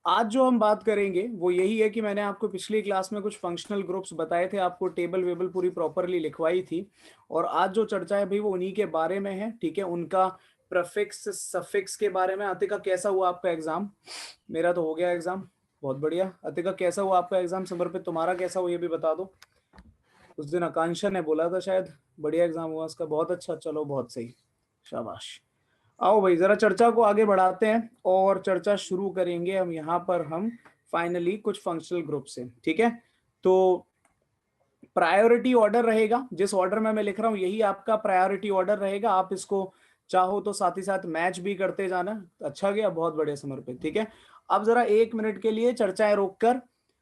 आज जो हम बात करेंगे वो यही है कि मैंने आपको पिछली क्लास में कुछ फंक्शनल ग्रुप्स बताए थे, आपको टेबल वेबल पूरी प्रॉपरली लिखवाई थी, और आज जो चर्चा है भाई वो उन्हीं के बारे में है। ठीक है, उनका प्रीफिक्स सफिक्स के बारे में। अतिका कैसा हुआ आपका एग्जाम? मेरा तो हो गया एग्जाम, बहुत बढ़िया। अतिका कैसा हुआ आपका एग्जाम? समर्पित तुम्हारा कैसा हुआ ये भी बता दो। उस दिन आकांक्षा ने बोला था शायद बढ़िया एग्जाम हुआ उसका। बहुत अच्छा, चलो बहुत सही, शाबाश। आओ भाई जरा चर्चा को आगे बढ़ाते हैं और चर्चा शुरू करेंगे हम यहाँ पर हम फाइनली कुछ फंक्शनल ग्रुप से। ठीक है, तो प्रायोरिटी ऑर्डर रहेगा, जिस ऑर्डर में मैं लिख रहा हूँ यही आपका प्रायोरिटी ऑर्डर रहेगा। आप इसको चाहो तो साथ ही साथ मैच भी करते जाना। अच्छा गया, बहुत बढ़िया समर्पित। ठीक है, अब जरा 1 मिनट के लिए चर्चाएं रोककर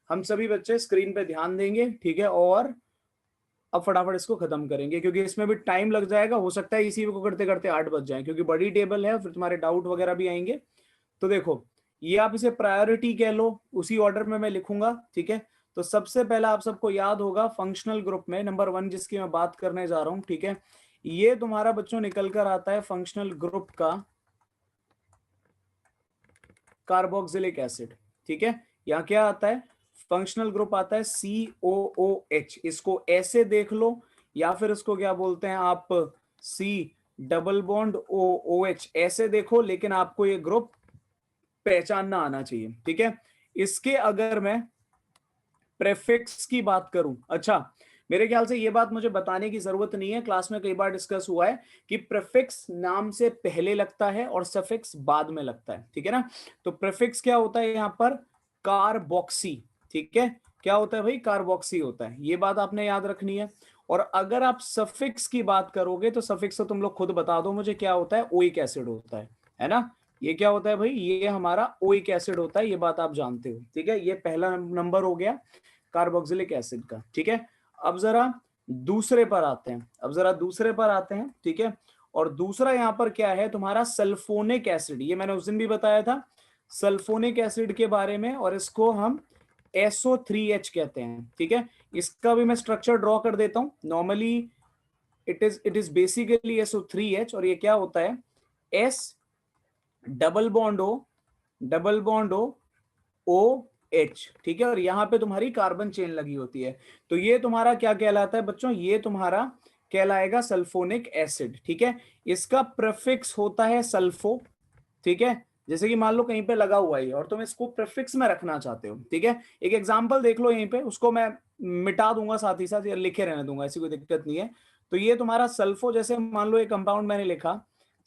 हम सभी बच्चे स्क्रीन पे ध्यान देंगे। ठीक है, और अब फटाफट इसको खत्म करेंगे क्योंकि इसमें भी टाइम लग जाएगा। हो सकता है इसी को करते करते 8 बज जाए क्योंकि बड़ी टेबल है, फिर तुम्हारे डाउट वगैरह भी आएंगे। तो देखो, ये आप इसे प्रायोरिटी कह लो, उसी ऑर्डर में मैं लिखूंगा। ठीक है, तो सबसे पहला आप सबको याद होगा फंक्शनल ग्रुप में नंबर 1 जिसकी मैं बात करने जा रहा हूं। ठीक है, ये तुम्हारा बच्चों निकल कर आता है फंक्शनल ग्रुप का कार्बोक्सिलिक एसिड। ठीक है, यहाँ क्या आता है? फंक्शनल ग्रुप आता है COOH। इसको ऐसे देख लो या फिर इसको क्या बोलते हैं आप, C डबल बॉन्ड OH ऐसे देखो, लेकिन आपको ये ग्रुप पहचानना आना चाहिए। ठीक है, इसके अगर मैं प्रेफिक्स की बात करूं, अच्छा मेरे ख्याल से ये बात मुझे बताने की जरूरत नहीं है, क्लास में कई बार डिस्कस हुआ है कि प्रेफिक्स नाम से पहले लगता है और सफिक्स बाद में लगता है। ठीक है ना, तो प्रेफिक्स क्या होता है यहाँ पर? कार्बोक्सी। ठीक है, क्या होता है भाई? कार्बोक्सी होता है, ये बात आपने याद रखनी है। और अगर आप सफिक्स की बात करोगे तो सफिक्स तो तुम लोग खुद बता दो मुझे क्या होता है? ओइक एसिड होता है ना? ये क्या होता है भाई? ये हमारा ओइक एसिड होता है, ये बात आप जानते हो। ठीक है, ये पहला नंबर हो गया कार्बोक्सिलिक एसिड का। ठीक है, अब जरा दूसरे पर आते हैं, ठीक है, और दूसरा यहां पर क्या है तुम्हारा? Sulphonic acid. ये मैंने उस दिन भी बताया था सल्फोनिक एसिड के बारे में, और इसको हम SO3H कहते हैं। ठीक है, इसका भी मैं स्ट्रक्चर ड्रॉ कर देता हूं। Normally it is basically SO3H, और ये क्या होता है? S double bond O H। ठीक है, और यहां पे तुम्हारी कार्बन चेन लगी होती है। तो ये तुम्हारा क्या कहलाता है बच्चों? ये तुम्हारा कहलाएगा सल्फोनिक एसिड। ठीक है, इसका प्रीफिक्स होता है सल्फो। ठीक है, जैसे कि मान लो कहीं पे लगा हुआ है और तुम इसको प्रीफिक्स में रखना चाहते हो। ठीक है, एक एग्जांपल देख लो यहीं पे, उसको मैं मिटा दूंगा साथ ही साथ, या लिखे रहने दूंगा, ऐसी कोई दिक्कत नहीं है। तो ये तुम्हारा सल्फो, जैसे मान लो एक कंपाउंड मैंने लिखा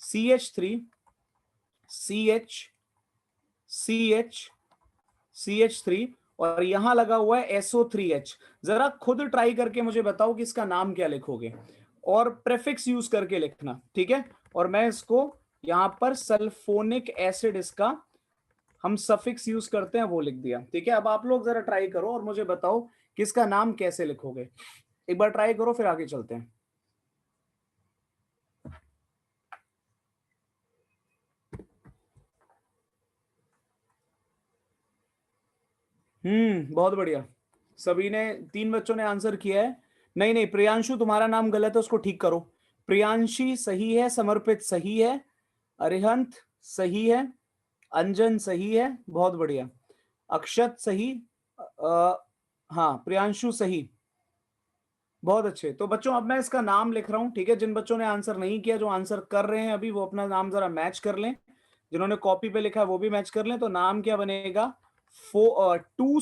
CH3 और यहां लगा हुआ है SO3H। जरा खुद ट्राई करके मुझे बताओ कि इसका नाम क्या लिखोगे, और प्रेफिक्स यूज करके लिखना। ठीक है, और मैं इसको यहां पर सल्फोनिक एसिड, इसका हम सफिक्स यूज करते हैं वो लिख दिया। ठीक है, अब आप लोग जरा ट्राई करो और मुझे बताओ कि इसका नाम कैसे लिखोगे। एक बार ट्राई करो फिर आगे चलते हैं। बहुत बढ़िया, सभी ने, 3 बच्चों ने आंसर किया है। नहीं नहीं, प्रियांशु तुम्हारा नाम गलत है, उसको ठीक करो। प्रियांशी सही है, समर्पित सही है, अरिहंत सही है, अंजन सही है, बहुत बढ़िया, अक्षत सही, हाँ प्रियांशु सही, बहुत अच्छे। तो बच्चों अब मैं इसका नाम लिख रहा हूं। ठीक है, जिन बच्चों ने आंसर नहीं किया, जो आंसर कर रहे हैं अभी, वो अपना नाम जरा मैच कर लें। जिन्होंने कॉपी पे लिखा है वो भी मैच कर लें। तो नाम क्या बनेगा? 2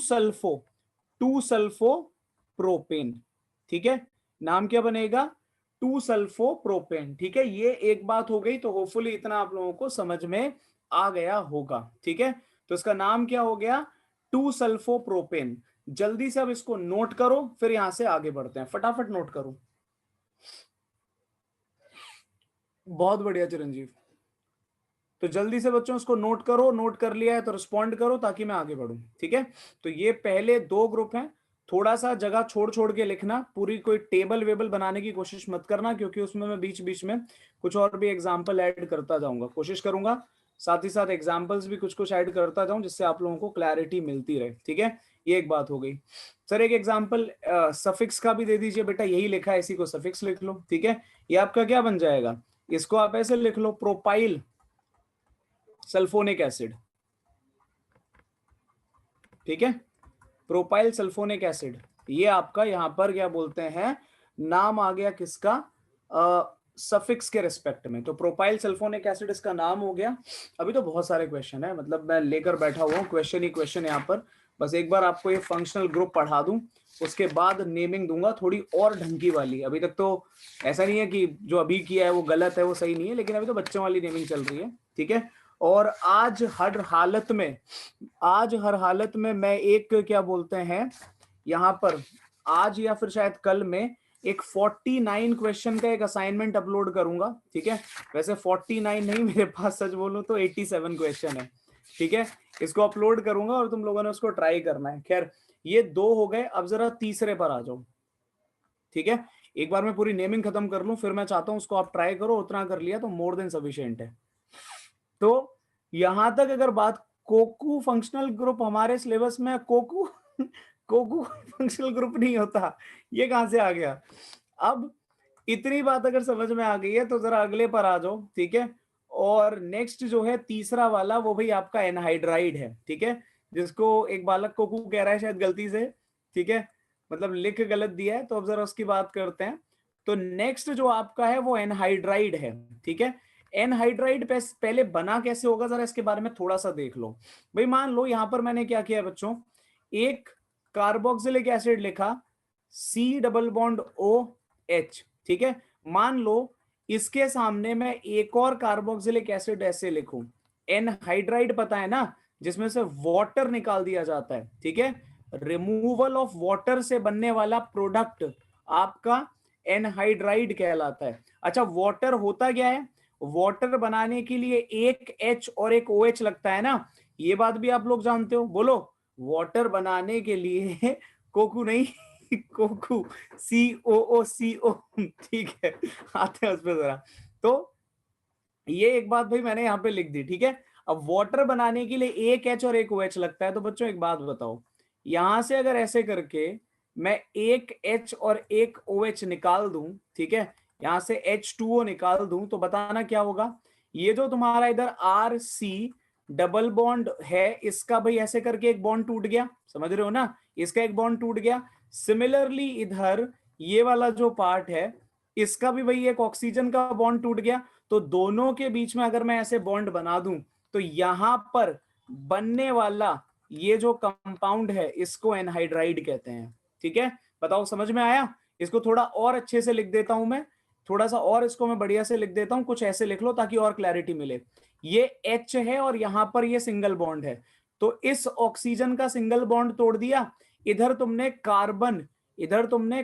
सल्फो प्रोपेन। ठीक है, नाम क्या बनेगा? 2 सल्फो प्रोपेन। ठीक है, ये एक बात हो गई। तो होपफुली इतना आप लोगों को समझ में आ गया होगा। ठीक है, तो इसका नाम क्या हो गया? 2 सल्फो प्रोपेन। जल्दी से अब इसको नोट करो, फिर यहां से आगे बढ़ते हैं। फटाफट नोट करो। बहुत बढ़िया चिरंजीव, तो जल्दी से बच्चों इसको नोट करो। नोट कर लिया है तो रिस्पॉन्ड करो ताकि मैं आगे बढ़ूं। ठीक है, तो ये पहले 2 ग्रुप हैं। थोड़ा सा जगह छोड़ छोड़ के लिखना, पूरी कोई टेबल वेबल बनाने की कोशिश मत करना, क्योंकि उसमें मैं बीच बीच में कुछ और भी एग्जाम्पल ऐड करता जाऊंगा, कोशिश करूंगा साथ ही साथ एग्जाम्पल्स भी कुछ कुछ ऐड करता जाऊं, जिससे आप लोगों को क्लैरिटी मिलती रहे। ठीक है, ये एक बात हो गई। सर एक एग्जाम्पल सफिक्स का भी दे दीजिए बेटा, यही लिखा है इसी को सफिक्स लिख लो। ठीक है, ये आपका क्या बन जाएगा? इसको आप ऐसे लिख लो, प्रोपाइल सल्फोनिक एसिड। ठीक है, प्रोपाइल सल्फोनिक एसिड, ये आपका यहाँ पर क्या बोलते हैं, नाम आ गया किसका, सफिक्स के रिस्पेक्ट में। तो प्रोपाइल सल्फोनिक एसिड इसका नाम हो गया। अभी तो बहुत सारे क्वेश्चन है, मतलब मैं लेकर बैठा हुआ हूँ क्वेश्चन ही क्वेश्चन यहाँ पर। बस एक बार आपको ये फंक्शनल ग्रुप पढ़ा दूं, उसके बाद नेमिंग दूंगा थोड़ी और ढंगी वाली। अभी तक तो ऐसा नहीं है कि जो अभी किया है वो गलत है, वो सही नहीं है, लेकिन अभी तो बच्चों वाली नेमिंग चल रही है, ठीक है। और आज हर हालत में मैं एक क्या बोलते हैं यहाँ पर, आज या फिर शायद कल में एक 49 क्वेश्चन का एक असाइनमेंट अपलोड करूंगा, ठीक है। वैसे 49 नहीं, मेरे पास सच बोलूं तो 87 क्वेश्चन है, ठीक है। इसको अपलोड करूंगा और तुम लोगों ने उसको ट्राई करना है। खैर ये 2 हो गए, अब जरा तीसरे पर आ जाओ, ठीक है। एक बार मैं पूरी नेमिंग खत्म कर लूं, फिर मैं चाहता हूं उसको आप ट्राई करो, उतना कर लिया तो मोर देन सफिशिएंट है। तो यहां तक अगर बात, कोकू फंक्शनल ग्रुप हमारे सिलेबस में, कोकू कोकू फंक्शनल ग्रुप नहीं होता, ये कहां से आ गया। अब इतनी बात अगर समझ में आ गई है तो जरा अगले पर आ जाओ, ठीक है। और नेक्स्ट जो है तीसरा वाला, वो भाई आपका एनहाइड्राइड है, ठीक है, जिसको एक बालक कोकू कह रहा है शायद गलती से, ठीक है, मतलब लिख गलत दिया है। तो अब जरा उसकी बात करते हैं। तो नेक्स्ट जो आपका है वो एनहाइड्राइड है, ठीक है। एनहाइड्राइड पहले बना कैसे होगा, जरा इसके बारे में थोड़ा सा देख लो। भाई मान लो यहां पर मैंने क्या किया बच्चों, एक कार्बोक्सिलिक एसिड लिखा, C double bond O H, ठीक है। मान लो इसके सामने मैं एक और कार्बोक्सिलिक एसिड ऐसे लिखूं, एनहाइड्राइड पता है ना, जिसमें से वाटर निकाल दिया जाता है, ठीक है। रिमूवल ऑफ वाटर से बनने वाला प्रोडक्ट आपका एनहाइड्राइड कहलाता है। अच्छा वाटर होता क्या है, वाटर बनाने के लिए एक एच और एक ओ एच लगता है ना, ये बात भी आप लोग जानते हो, बोलो। वाटर बनाने के लिए कोकू नहीं कोकू, COO, ठीक है, आते हैं उस पर जरा। तो ये एक बात भाई मैंने यहाँ पे लिख दी, ठीक है। अब वाटर बनाने के लिए एक एच और एक ओ एच लगता है, तो बच्चों एक बात बताओ, यहां से अगर ऐसे करके मैं एक एच और एक ओ एच निकाल दूं, ठीक है, यहां से H2O निकाल दूं, तो बताना क्या होगा। ये जो तुम्हारा इधर RC डबल बॉन्ड है, इसका भाई ऐसे करके एक बॉन्ड टूट गया, समझ रहे हो ना, इसका एक बॉन्ड टूट गया। सिमिलरली इधर ये वाला जो पार्ट है, इसका भी भाई एक ऑक्सीजन का बॉन्ड टूट गया। तो दोनों के बीच में अगर मैं ऐसे बॉन्ड बना दूं, तो यहां पर बनने वाला ये जो कंपाउंड है, इसको एनहाइड्राइड कहते हैं, ठीक है। बताओ समझ में आया। इसको थोड़ा और अच्छे से लिख देता हूं मैं, थोड़ा सा और इसको मैं बढ़िया से लिख देता हूं, कुछ ऐसे लिख लो ताकि और क्लैरिटी मिले। ये H है और यहां पर ये सिंगल बॉन्ड है, तो इस ऑक्सीजन का सिंगल बॉन्ड तोड़ दिया। इधर तुमने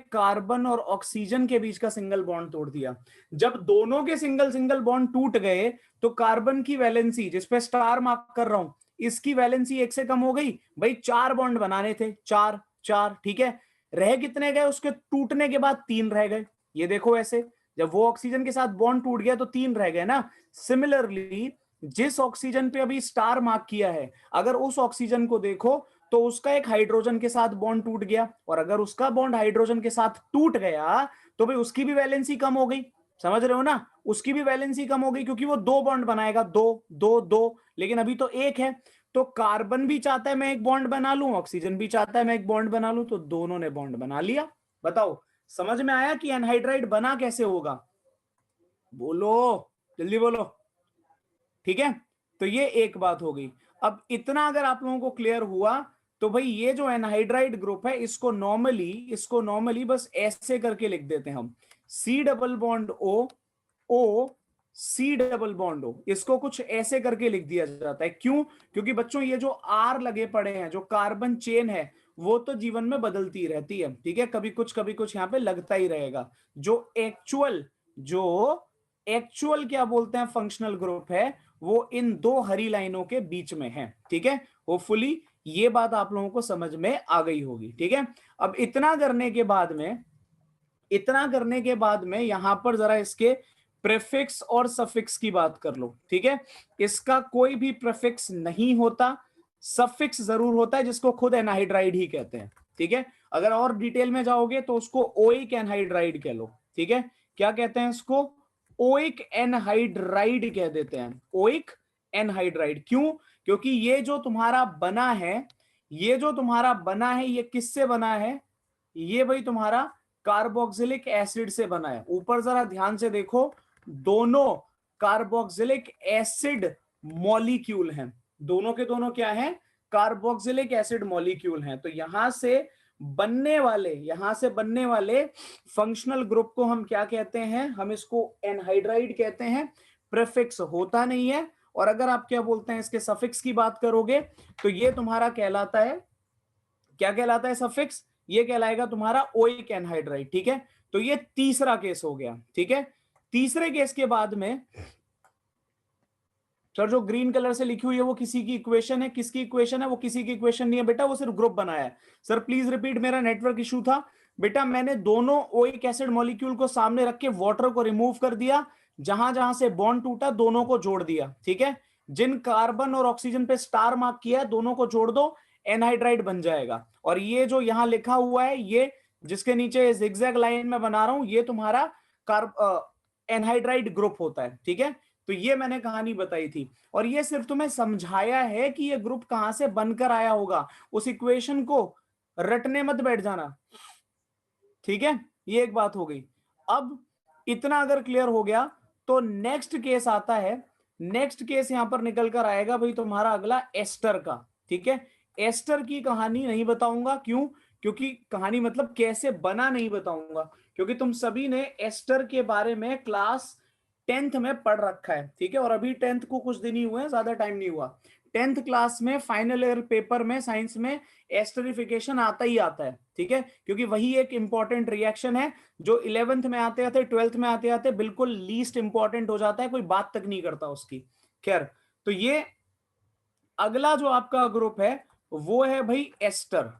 कार्बन और ऑक्सीजन के बीच का सिंगल बॉन्ड तोड़ दिया। जब दोनों के सिंगल सिंगल बॉन्ड टूट गए, तो कार्बन की वैलेंसी, जिसपे स्टार मार्क कर रहा हूं, इसकी वैलेंसी एक से कम हो गई। भाई 4 बॉन्ड बनाने थे, 4 4, ठीक है। रह कितने गए, उसके टूटने के बाद 3 रह गए। ये देखो ऐसे, जब वो ऑक्सीजन के साथ बॉन्ड टूट गया तो 3 रह गए ना। सिमिलरली जिस ऑक्सीजन पे अभी स्टार मार्क किया है, अगर उस ऑक्सीजन को देखो तो उसका एक हाइड्रोजन के साथ बॉन्ड टूट गया, और अगर उसका बॉन्ड हाइड्रोजन के साथ टूट गया तो भाई उसकी भी वैलेंसी कम हो गई, समझ रहे हो ना, उसकी भी वैलेंसी कम हो गई, क्योंकि वो 2 बॉन्ड बनाएगा, 2 2 2, लेकिन अभी तो एक है। तो कार्बन भी चाहता है मैं एक बॉन्ड बना लूं, ऑक्सीजन भी चाहता है मैं एक बॉन्ड बना लूं, तो दोनों ने बॉन्ड बना लिया। बताओ समझ में आया कि एनहाइड्राइड बना कैसे होगा, बोलो, जल्दी बोलो, ठीक है। तो ये एक बात हो गई। अब इतना अगर आप लोगों को क्लियर हुआ, तो भाई ये जो एनहाइड्राइड ग्रुप है, इसको नॉर्मली बस ऐसे करके लिख देते हैं हम, C double bond O C double bond O, इसको कुछ ऐसे करके लिख दिया जाता है। क्यों, क्योंकि बच्चों ये जो R लगे पड़े हैं, जो कार्बन चेन है, वो तो जीवन में बदलती रहती है, ठीक है, कभी कुछ यहाँ पे लगता ही रहेगा। जो एक्चुअल क्या बोलते हैं फंक्शनल ग्रुप है, वो इन 2 हरी लाइनों के बीच में है, ठीक है। होपफुली ये बात आप लोगों को समझ में आ गई होगी, ठीक है। अब इतना करने के बाद में यहां पर जरा इसके प्रेफिक्स और सफिक्स की बात कर लो, ठीक है। इसका कोई भी प्रेफिक्स नहीं होता, सफिक्स जरूर होता है, जिसको खुद एनहाइड्राइड ही कहते हैं, ठीक है। अगर और डिटेल में जाओगे तो उसको ओइक एनहाइड्राइड कह लो, ठीक है। क्या कहते हैं इसको, ओइक एनहाइड्राइड कह देते हैं, ओइक एनहाइड्राइड। क्यों, क्योंकि ये जो तुम्हारा बना है, ये जो तुम्हारा बना है ये किससे बना है? ये भाई तुम्हारा कार्बोक्सिलिक एसिड से बना है। ऊपर जरा ध्यान से देखो, दोनों कार्बोक्सिलिक एसिड मॉलिक्यूल हैं, दोनों के दोनों क्या हैं? कार्बोक्सिलिक एसिड मॉलिक्यूल हैं। तो यहां से बनने वाले फंक्शनल ग्रुप को हम क्या कहते हैं? हम इसको एनहाइड्राइड कहते हैं। प्रीफिक्स होता नहीं है, और अगर आप क्या बोलते हैं इसके सफिक्स की बात करोगे तो ये तुम्हारा कहलाता है, क्या कहलाता है सफिक्स? ये कहलाएगा तुम्हारा ओइक एनहाइड्राइड। ठीक है, तो ये तीसरा केस हो गया। ठीक है, तीसरे केस के बाद में सर जो ग्रीन कलर से लिखी हुई है वो किसी की इक्वेशन है। किसकी इक्वेशन है? वो किसी की इक्वेशन नहीं है बेटा, वो सिर्फ ग्रुप बनाया है। सर प्लीज रिपीट, मेरा नेटवर्क इशू था बेटा। मैंने दोनों ओइक एसिड मॉलिक्यूल को सामने रख के वाटर को रिमूव कर दिया, जहां जहां से बॉन्ड टूटा दोनों को जोड़ दिया। ठीक है, जिन कार्बन और ऑक्सीजन पे स्टार मार्क किया है दोनों को जोड़ दो, एनहाइड्राइड बन जाएगा। और ये जो यहां लिखा हुआ है, ये जिसके नीचे जिगजैग लाइन में बना रहा हूं, ये तुम्हारा एनहाइड्राइड ग्रुप होता है। ठीक है, तो ये मैंने कहानी बताई थी, और ये सिर्फ तुम्हें समझाया है कि ये ग्रुप कहां से बनकर आया होगा। उस इक्वेशन को रटने मत बैठ जाना। ठीक है, ये एक बात हो गई। अब इतना अगर क्लियर हो गया तो नेक्स्ट केस आता है। नेक्स्ट केस यहां पर निकल कर आएगा भाई तुम्हारा अगला एस्टर का। ठीक है, एस्टर की कहानी नहीं बताऊंगा। क्यों? क्योंकि कहानी मतलब कैसे बना नहीं बताऊंगा, क्योंकि तुम सभी ने एस्टर के बारे में क्लास 10th में पढ़ रखा है। ठीक है, और अभी 10th को कुछ दिन ही हुए हैं, ज्यादा टाइम नहीं हुआ। 10th क्लास में फाइनल ईयर पेपर में साइंस में एस्टरिफिकेशन आता ही आता है। ठीक है, क्योंकि वही एक इंपॉर्टेंट रिएक्शन है जो 11th में आते आते 12th में आते आते बिल्कुल लीस्ट इंपॉर्टेंट हो जाता है, कोई बात तक नहीं करता उसकी। खैर, तो ये अगला जो आपका ग्रुप है वो है भाई एस्टर।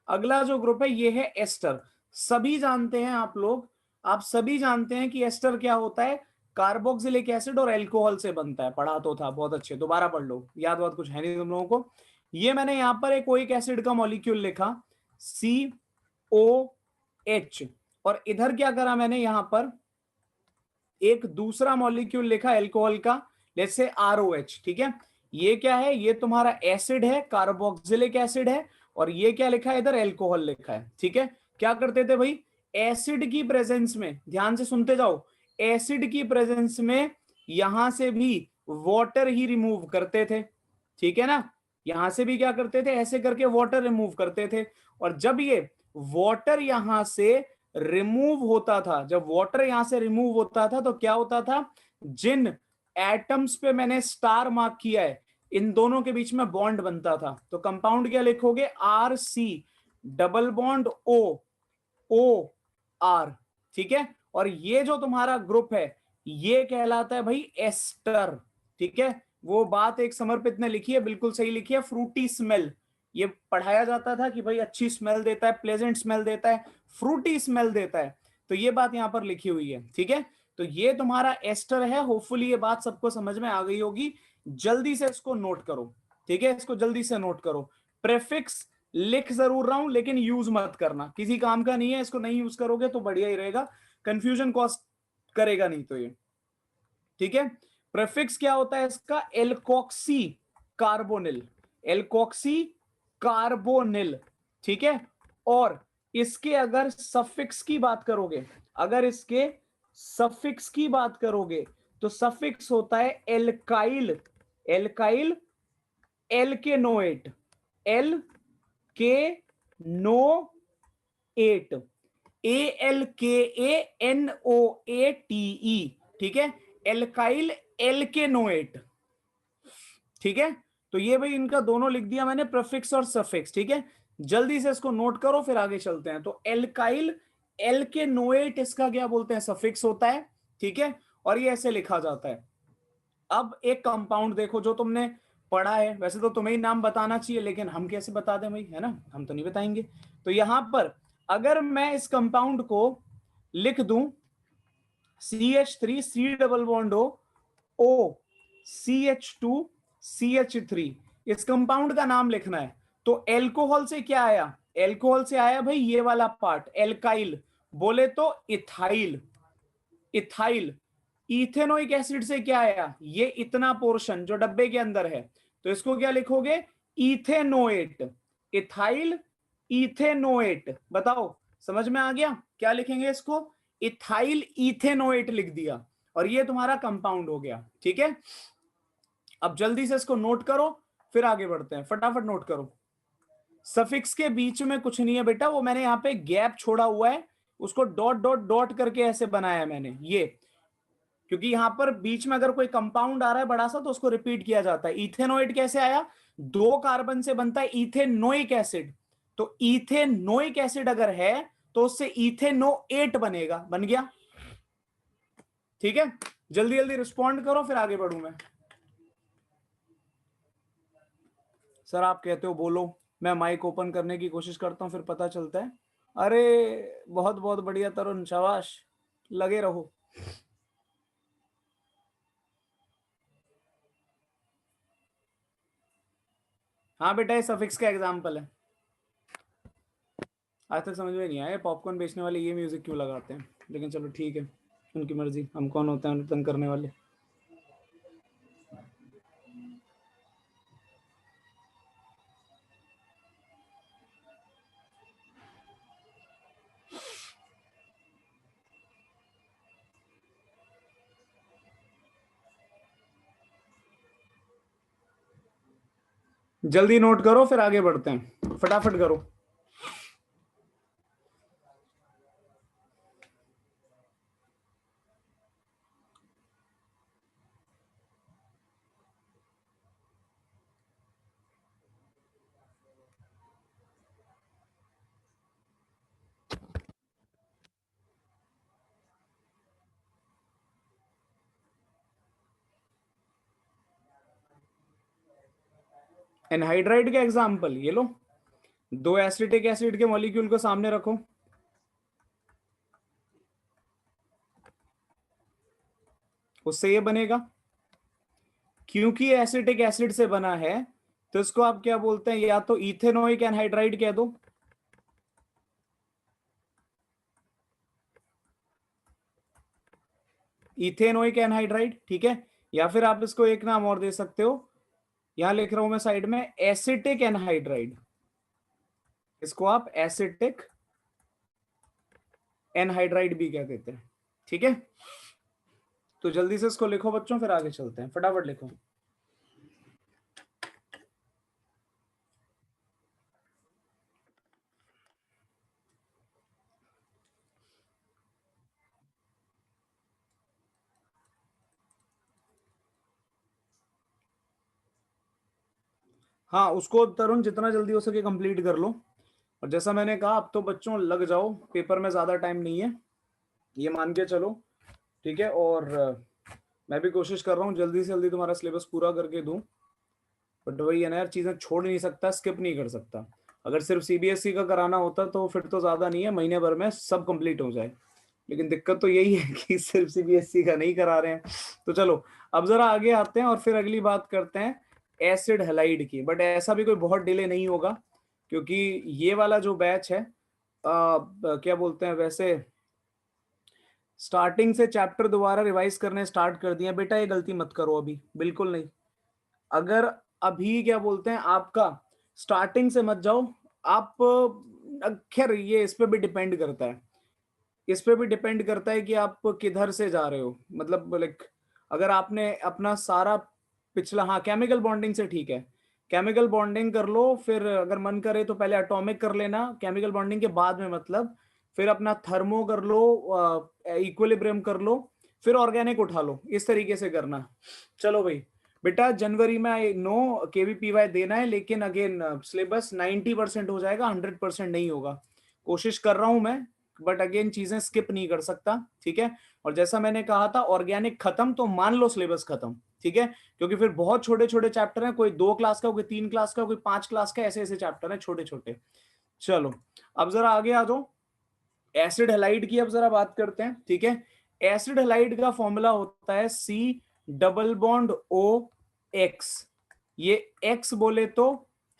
अगला जो ग्रुप है ये है एस्टर। सभी जानते हैं आप लोग, आप सभी जानते हैं कि एस्टर क्या होता है? कार्बोक्सिलिक एसिड और एल्कोहल से बनता है। पढ़ा तो था, बहुत अच्छे, दोबारा पढ़ लो, याद बात कुछ है नहीं तुम लोगों को। ये मैंने यहां पर एक ओइक एसिड का मॉलिक्यूल लिखा, COH, और इधर क्या करा मैंने? यहां पर एक दूसरा मॉलिक्यूल लिखा एल्कोहल का, लेट्स से ROH। ठीक है, ये क्या है? ये तुम्हारा एसिड है, कार्बोक्सिलिक एसिड है, और ये क्या लिखा है इधर? एल्कोहल लिखा है। ठीक है, क्या करते थे भाई? एसिड की प्रेजेंस में, ध्यान से सुनते जाओ, एसिड की प्रेजेंस में यहां से भी वाटर ही रिमूव करते थे। ठीक है ना, यहां से भी क्या करते थे? ऐसे करके वाटर रिमूव करते थे। और जब ये वाटर यहां से रिमूव होता था, जब वाटर यहां से रिमूव होता था तो क्या होता था? जिन एटम्स पे मैंने स्टार मार्क किया है इन दोनों के बीच में बॉन्ड बनता था। तो कंपाउंड क्या लिखोगे? RC double bond OR। ठीक है, और ये जो तुम्हारा ग्रुप है ये कहलाता है भाई एस्टर। ठीक है, वो बात एक समर्पित ने लिखी है, बिल्कुल सही लिखी है, फ्रूटी स्मेल। ये पढ़ाया जाता था कि भाई अच्छी स्मेल देता है, प्लेजेंट स्मेल देता है, फ्रूटी स्मेल देता है। तो ये बात यहां पर लिखी हुई है। ठीक है, तो ये तुम्हारा एस्टर है। होपफुली ये बात सबको समझ में आ गई होगी। जल्दी से इसको नोट करो। ठीक है, इसको जल्दी से नोट करो। प्रेफिक्स लिख जरूर रहा हूं लेकिन यूज मत करना, किसी काम का नहीं है, इसको नहीं यूज करोगे तो बढ़िया ही रहेगा, कंफ्यूजन कॉज करेगा नहीं तो ये। ठीक है, प्रेफिक्स क्या होता है इसका? Alkoxy carbonyl, alkoxy carbonyl. ठीक है, और इसके अगर सफिक्स की बात करोगे, अगर इसके सफिक्स की बात करोगे तो सफिक्स होता है एल्काइल, एल्काइल एल्केनोएट, एल के नो एट, ALKANOATE। ठीक है, एल्काइल एल्केनोएट। ठीक है, तो ये भाई इनका दोनों लिख दिया मैंने, प्रीफिक्स और सफिक्स। ठीक है, जल्दी से इसको नोट करो फिर आगे चलते हैं। तो एल्काइल एल्केनोएट इसका क्या बोलते हैं? सफिक्स होता है। ठीक है, और ये ऐसे लिखा जाता है। अब एक कंपाउंड देखो जो तुमने पढ़ा है, वैसे तो तुम्हें ही नाम बताना चाहिए लेकिन हम कैसे बता दें भाई, है ना, हम तो नहीं बताएंगे। तो यहां पर अगर मैं इस कंपाउंड को लिख दूं CH3 C double bond O CH2CH3, इस कंपाउंड का नाम लिखना है। तो एल्कोहल से क्या आया? एल्कोहल से आया भाई ये वाला पार्ट एल्काइल, बोले तो इथाइल, इथाइल। इथेनोइक एसिड से क्या आया? ये इतना पोर्शन जो डब्बे के अंदर है, तो इसको क्या लिखोगे? इथेनोएट, इथाइल इथेनोएट, बताओ समझ में आ गया? क्या लिखेंगे इसको? इथाइल इथेनोएट लिख दिया और ये तुम्हारा कंपाउंड हो गया। ठीक है, अब जल्दी से इसको नोट करो, फिर आगे बढ़ते हैं। फटाफट नोट करो। सफिक्स के बीच में कुछ नहीं है बेटा, वो मैंने यहाँ पे गैप छोड़ा हुआ है, उसको डॉट डॉट डॉट करके ऐसे बनाया है मैंने, ये क्योंकि यहां पर बीच में अगर कोई कंपाउंड आ रहा है बड़ा सा तो उसको रिपीट किया जाता है। इथेनोइड कैसे आया? 2 कार्बन से बनता है इथेनोइक एसिड, तो इथेनोइक एसिड अगर है तो उससे इथेनोएट बनेगा, बन गया। ठीक है, जल्दी जल्दी रिस्पॉन्ड करो, फिर आगे बढ़ू मैं। सर आप कहते हो बोलो, मैं माइक ओपन करने की कोशिश करता हूं, फिर पता चलता है। अरे बहुत बहुत बढ़िया तरुण, शाबाश, लगे रहो। हाँ बेटा, ये सफिक्स का एग्जाम्पल है। आज तक समझ में नहीं आया पॉपकॉर्न बेचने वाले ये म्यूजिक क्यों लगाते हैं, लेकिन चलो ठीक है, उनकी मर्जी, हम कौन होते हैं तंग करने वाले। जल्दी नोट करो, फिर आगे बढ़ते हैं, फटाफट करो। एनहाइड्राइड का एग्जाम्पल ये लो, 2 एसिटिक एसिड के मॉलिक्यूल को सामने रखो, उससे ये बनेगा। क्योंकि एसिटिक एसिड से बना है तो इसको आप क्या बोलते हैं, या तो इथेनोइक एनहाइड्राइड कह दो, इथेनोइक एनहाइड्राइड, ठीक है, या फिर आप इसको एक नाम और दे सकते हो, यहां लिख रहा हूं मैं साइड में, एसिटिक एनहाइड्राइड, इसको आप एसिटिक एनहाइड्राइड भी कह देते हैं। ठीक है, तो जल्दी से इसको लिखो बच्चों, फिर आगे चलते हैं, फटाफट लिखो। हाँ, उसको तरुण जितना जल्दी हो सके कंप्लीट कर लो, और जैसा मैंने कहा अब तो बच्चों लग जाओ, पेपर में ज्यादा टाइम नहीं है, ये मान के चलो। ठीक है, और मैं भी कोशिश कर रहा हूँ जल्दी से जल्दी तुम्हारा सिलेबस पूरा करके दूं, बट वही है ना यार, चीजें छोड़ नहीं सकता, स्किप नहीं कर सकता। अगर सिर्फ सीबीएसई का कराना होता तो फिर तो ज्यादा नहीं है, महीने भर में सब कंप्लीट हो जाए, लेकिन दिक्कत तो यही है कि सिर्फ सीबीएसई का नहीं करा रहे हैं। तो चलो अब जरा आगे आते हैं और फिर अगली बात करते हैं एसिड हैलाइड की, बट ऐसा भी कोई बहुत डिले नहीं होगा, क्योंकि ये वाला जो बैच है क्या बोलते हैं वैसे, स्टार्टिंग से चैप्टर दोबारा रिवाइज करने स्टार्ट कर दिए बेटा, ये गलती मत करो अभी, बिल्कुल नहीं। अगर अभी क्या बोलते हैं आपका स्टार्टिंग से मत जाओ आप, खैर ये इस पे भी डिपेंड करता है, इस पे भी डिपेंड करता है कि आप किधर से जा रहे हो, मतलब लाइक अगर आपने अपना सारा पिछला, हाँ केमिकल बॉन्डिंग से ठीक है, केमिकल बॉन्डिंग कर लो, फिर अगर मन करे तो पहले एटॉमिक कर लेना केमिकल बॉन्डिंग के बाद में, मतलब फिर अपना थर्मो कर लो, इक्विलिब्रियम कर लो, फिर ऑर्गेनिक उठा लो, इस तरीके से करना। चलो भाई बेटा, जनवरी में आई नो केवीपीवाई देना है, लेकिन अगेन सिलेबस 90% हो जाएगा, 100% नहीं होगा, कोशिश कर रहा हूं मैं, बट अगेन चीजें स्किप नहीं कर सकता। ठीक है, और जैसा मैंने कहा था ऑर्गेनिक खत्म तो मान लो सिलेबस खत्म, ठीक है, क्योंकि फिर बहुत छोटे छोटे चैप्टर हैं, कोई 2 क्लास का, कोई 3 क्लास का, कोई 5 क्लास का, ऐसे ऐसे चैप्टर हैं छोटे छोटे। चलो अब जरा आगे आ जाओ, एसिड हैलाइड की अब जरा बात करते हैं। ठीक है, एसिड हैलाइड का फॉर्मूला होता है C double bond O X, ये एक्स बोले तो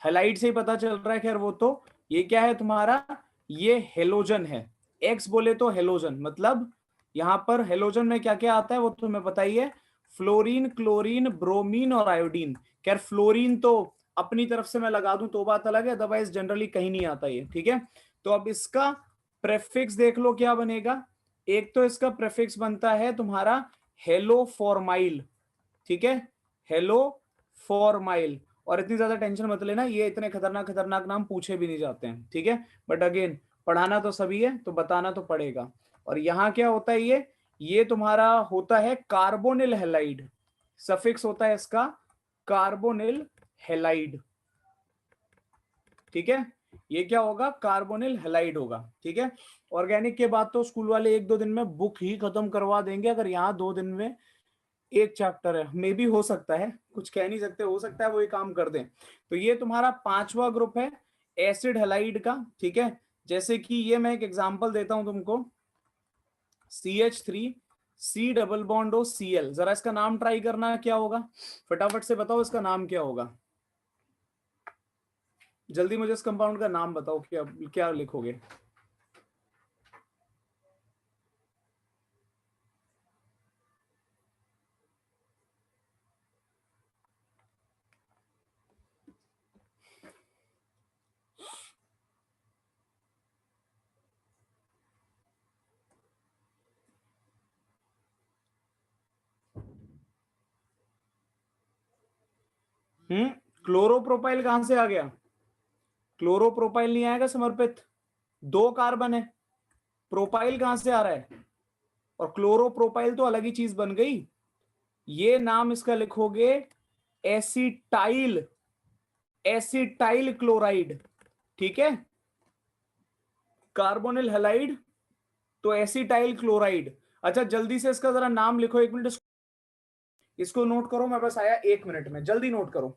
हैलाइड से ही पता चल रहा है, खैर वो तो, ये क्या है तुम्हारा, ये हेलोजन है, एक्स बोले तो हेलोजन, मतलब यहां पर हेलोजन में क्या क्या आता है वो तुम्हें पता ही है, फ्लोरीन, क्लोरीन, ब्रोमीन और आयोडीन। खैर फ्लोरीन तो अपनी तरफ से मैं लगा दूं तो बात अलग है, अदरवाइज जनरली कहीं नहीं आता ये, ठीक है। तो अब इसका प्रेफिक्स देख लो क्या बनेगा। एक तो इसका प्रेफिक्स बनता है तुम्हारा हेलो फॉर्माइल, ठीक है, हेलो फॉर्माइल। और इतनी ज्यादा टेंशन मत लेना, ये इतने खतरनाक खतरनाक नाम पूछे भी नहीं जाते हैं, ठीक है। बट अगेन पढ़ाना तो सभी है तो बताना तो पड़ेगा। और यहाँ क्या होता है, ये तुम्हारा होता है कार्बोनिल हेलाइड, सफिक्स होता है इसका कार्बोनिल हेलाइड, ठीक है। ये क्या होगा, कार्बोनिल हेलाइड होगा, ठीक है। ऑर्गेनिक के बाद तो स्कूल वाले एक दो दिन में बुक ही खत्म करवा देंगे, अगर यहाँ 2 दिन में एक चैप्टर है, मे भी हो सकता है, कुछ कह नहीं सकते, हो सकता है वो ये काम कर दें। तो ये तुम्हारा 5वां ग्रुप है एसिड हेलाइड का, ठीक है। जैसे कि ये मैं एक एग्जांपल देता हूं तुमको, CH3 C double bond O Cl, जरा इसका नाम ट्राई करना क्या होगा, फटाफट से बताओ इसका नाम क्या होगा, जल्दी मुझे इस कंपाउंड का नाम बताओ, क्या क्या लिखोगे। क्लोरोप्रोपाइल कहां से आ गया, क्लोरोप्रोपाइल नहीं आएगा समर्पित, 2 कार्बन है, प्रोपाइल कहां से आ रहा है, और क्लोरोप्रोपाइल तो अलग ही चीज बन गई। ये नाम इसका लिखोगे एसिटाइल, एसिटाइल क्लोराइड, ठीक है, कार्बोनिल हेलाइड तो एसिटाइल क्लोराइड। अच्छा जल्दी से इसका जरा नाम लिखो, 1 मिनट इसको नोट करो, मैं बस आया 1 मिनट में, जल्दी नोट करो।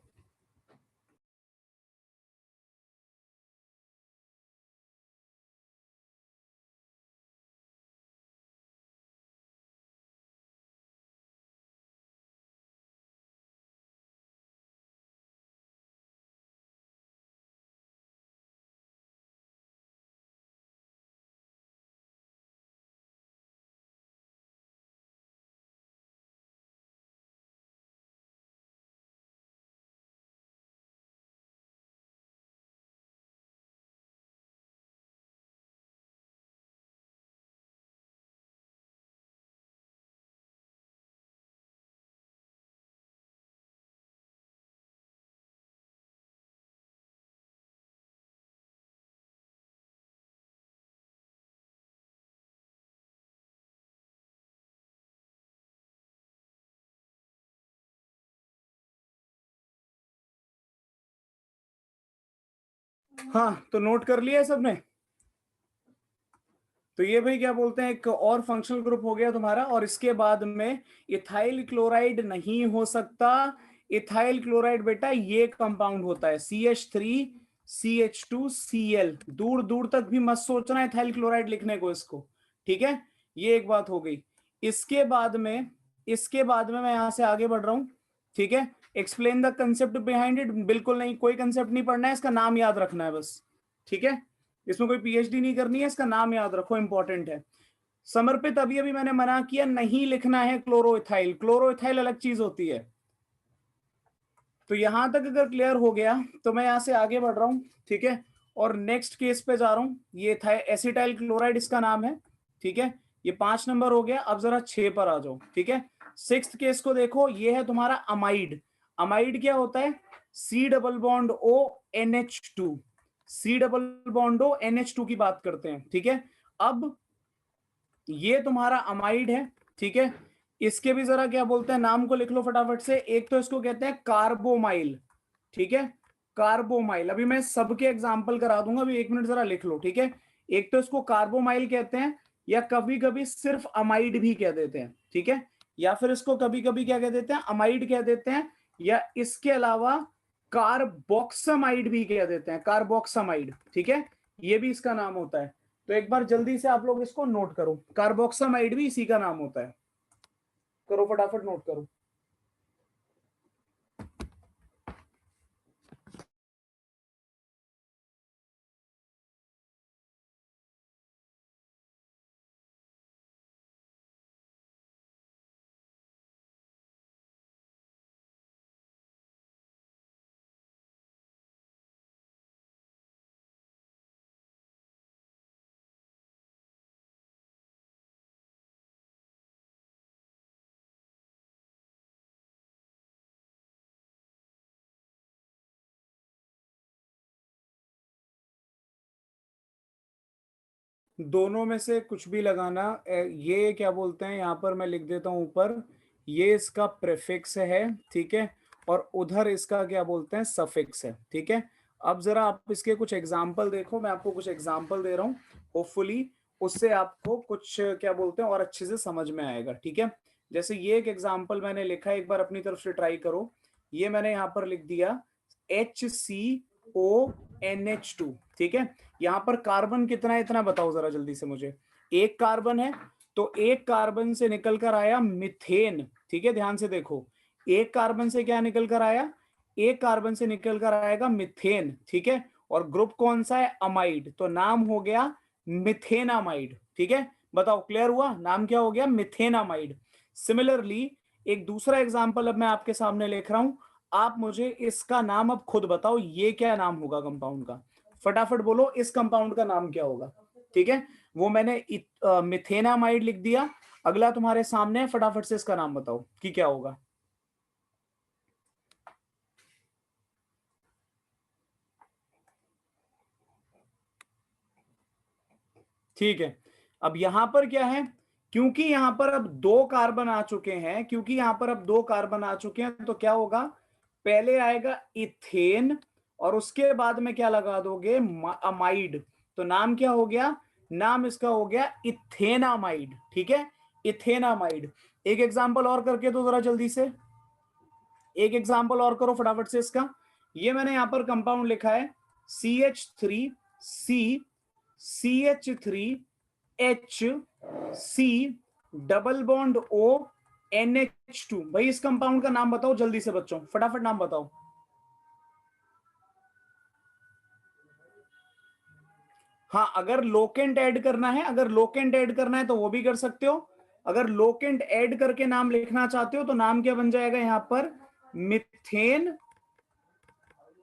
हाँ तो नोट कर लिया है सबने। तो ये भाई क्या बोलते हैं, एक और फंक्शनल ग्रुप हो गया तुम्हारा, और इसके बाद में इथाइल क्लोराइड नहीं हो सकता। इथाइल क्लोराइड बेटा ये कंपाउंड होता है CH3CH2Cl, दूर दूर तक भी मत सोचना इथाइल क्लोराइड लिखने को इसको, ठीक है। ये एक बात हो गई। इसके बाद में, इसके बाद में मैं यहां से आगे बढ़ रहा हूं, ठीक है। Explain the concept behind it, बिल्कुल नहीं, कोई कंसेप्ट नहीं पढ़ना है, इसका नाम याद रखना है बस, ठीक है। इसमें कोई पीएचडी नहीं करनी है, इसका नाम याद रखो, इंपॉर्टेंट है। समर्पित अभी अभी मैंने मना किया, नहीं लिखना है क्लोरोइथाइल, क्लोरोइथाइल अलग चीज होती है। तो यहां तक अगर क्लियर हो गया तो मैं यहां से आगे बढ़ रहा हूं, ठीक है। और नेक्स्ट केस पे जा रहा हूं, ये था एसिटाइल क्लोराइड इसका नाम है, ठीक है। ये 5 नंबर हो गया, अब जरा 6 पर आ जाओ, ठीक है। 6th केस को देखो, ये है तुम्हारा अमाइड। अमाइड क्या होता है, C double bond O NH2, C double bond O NH2 की बात करते हैं, ठीक है। अब ये तुम्हारा अमाइड है, ठीक है। इसके भी जरा क्या बोलते हैं, नाम को लिख लो फटाफट से। एक तो इसको कहते हैं कार्बोमाइल, ठीक है, कार्बोमाइल। अभी मैं सबके एग्जाम्पल करा दूंगा, अभी 1 मिनट जरा लिख लो, ठीक है। एक तो इसको कार्बोमाइल कहते हैं, या कभी कभी सिर्फ अमाइड भी कह देते हैं, ठीक है। या फिर इसको कभी कभी क्या कह देते हैं, अमाइड कह देते हैं, या इसके अलावा कार्बोक्सामाइड भी कह देते हैं, कार्बोक्सामाइड, ठीक है। ये भी इसका नाम होता है। तो एक बार जल्दी से आप लोग इसको नोट करो, कार्बोक्सामाइड भी इसी का नाम होता है, करो फटाफट नोट करो। दोनों में से कुछ भी लगाना। ये क्या बोलते हैं, यहाँ पर मैं लिख देता हूँ ऊपर, ये इसका प्रेफिक्स है, ठीक है, और उधर इसका क्या बोलते हैं, सफिक्स है, ठीक है। अब जरा आप इसके कुछ एग्जाम्पल देखो, मैं आपको कुछ एग्जाम्पल दे रहा हूँ, होपफुली उससे आपको कुछ क्या बोलते हैं और अच्छे से समझ में आएगा, ठीक है। जैसे ये एक एग्जाम्पल मैंने लिखा है, एक बार अपनी तरफ से ट्राई करो। ये मैंने यहाँ पर लिख दिया HCONH2, ठीक है। यहाँ पर कार्बन कितना है इतना बताओ जरा जल्दी से मुझे। एक कार्बन है, तो एक कार्बन से निकल कर आया मिथेन, ठीक है, ध्यान से देखो। एक कार्बन से क्या निकल कर आया, एक कार्बन से निकल कर आएगा मिथेन, ठीक है। और ग्रुप कौन सा है, अमाइड, तो नाम हो गया मिथेनामाइड, ठीक है। बताओ क्लियर हुआ, नाम क्या हो गया, मिथेनामाइड। सिमिलरली एक दूसरा एग्जांपल अब मैं आपके सामने लिख रहा हूं, आप मुझे इसका नाम अब खुद बताओ, ये क्या नाम होगा कंपाउंड का, फटाफट बोलो इस कंपाउंड का नाम क्या होगा, ठीक है। वो मैंने मिथेनामाइड लिख दिया, अगला तुम्हारे सामने है, फटाफट से इसका नाम बताओ कि क्या होगा। ठीक है, अब यहां पर क्या है, क्योंकि यहां पर अब दो कार्बन आ चुके हैं, क्योंकि यहां पर अब दो कार्बन आ चुके हैं, तो क्या होगा, पहले आएगा इथेन और उसके बाद में क्या लगा दोगे, अमाइड, तो नाम क्या हो गया, नाम इसका हो गया इथेनामाइड, ठीक है, इथेनामाइड। एक एग्जांपल और करके तो जरा जल्दी से, एक एग्जांपल और करो फटाफट से इसका। ये मैंने यहां पर कंपाउंड लिखा है CH3C CH3HC double bond O NH2। भाई इस कंपाउंड का नाम बताओ जल्दी से बच्चों, फटाफट नाम बताओ। हाँ, अगर लोकेंट ऐड करना है, अगर लोकेंट ऐड करना है तो वो भी कर सकते हो। अगर लोकेंट ऐड करके नाम लिखना चाहते हो तो नाम क्या बन जाएगा यहां पर, मिथेन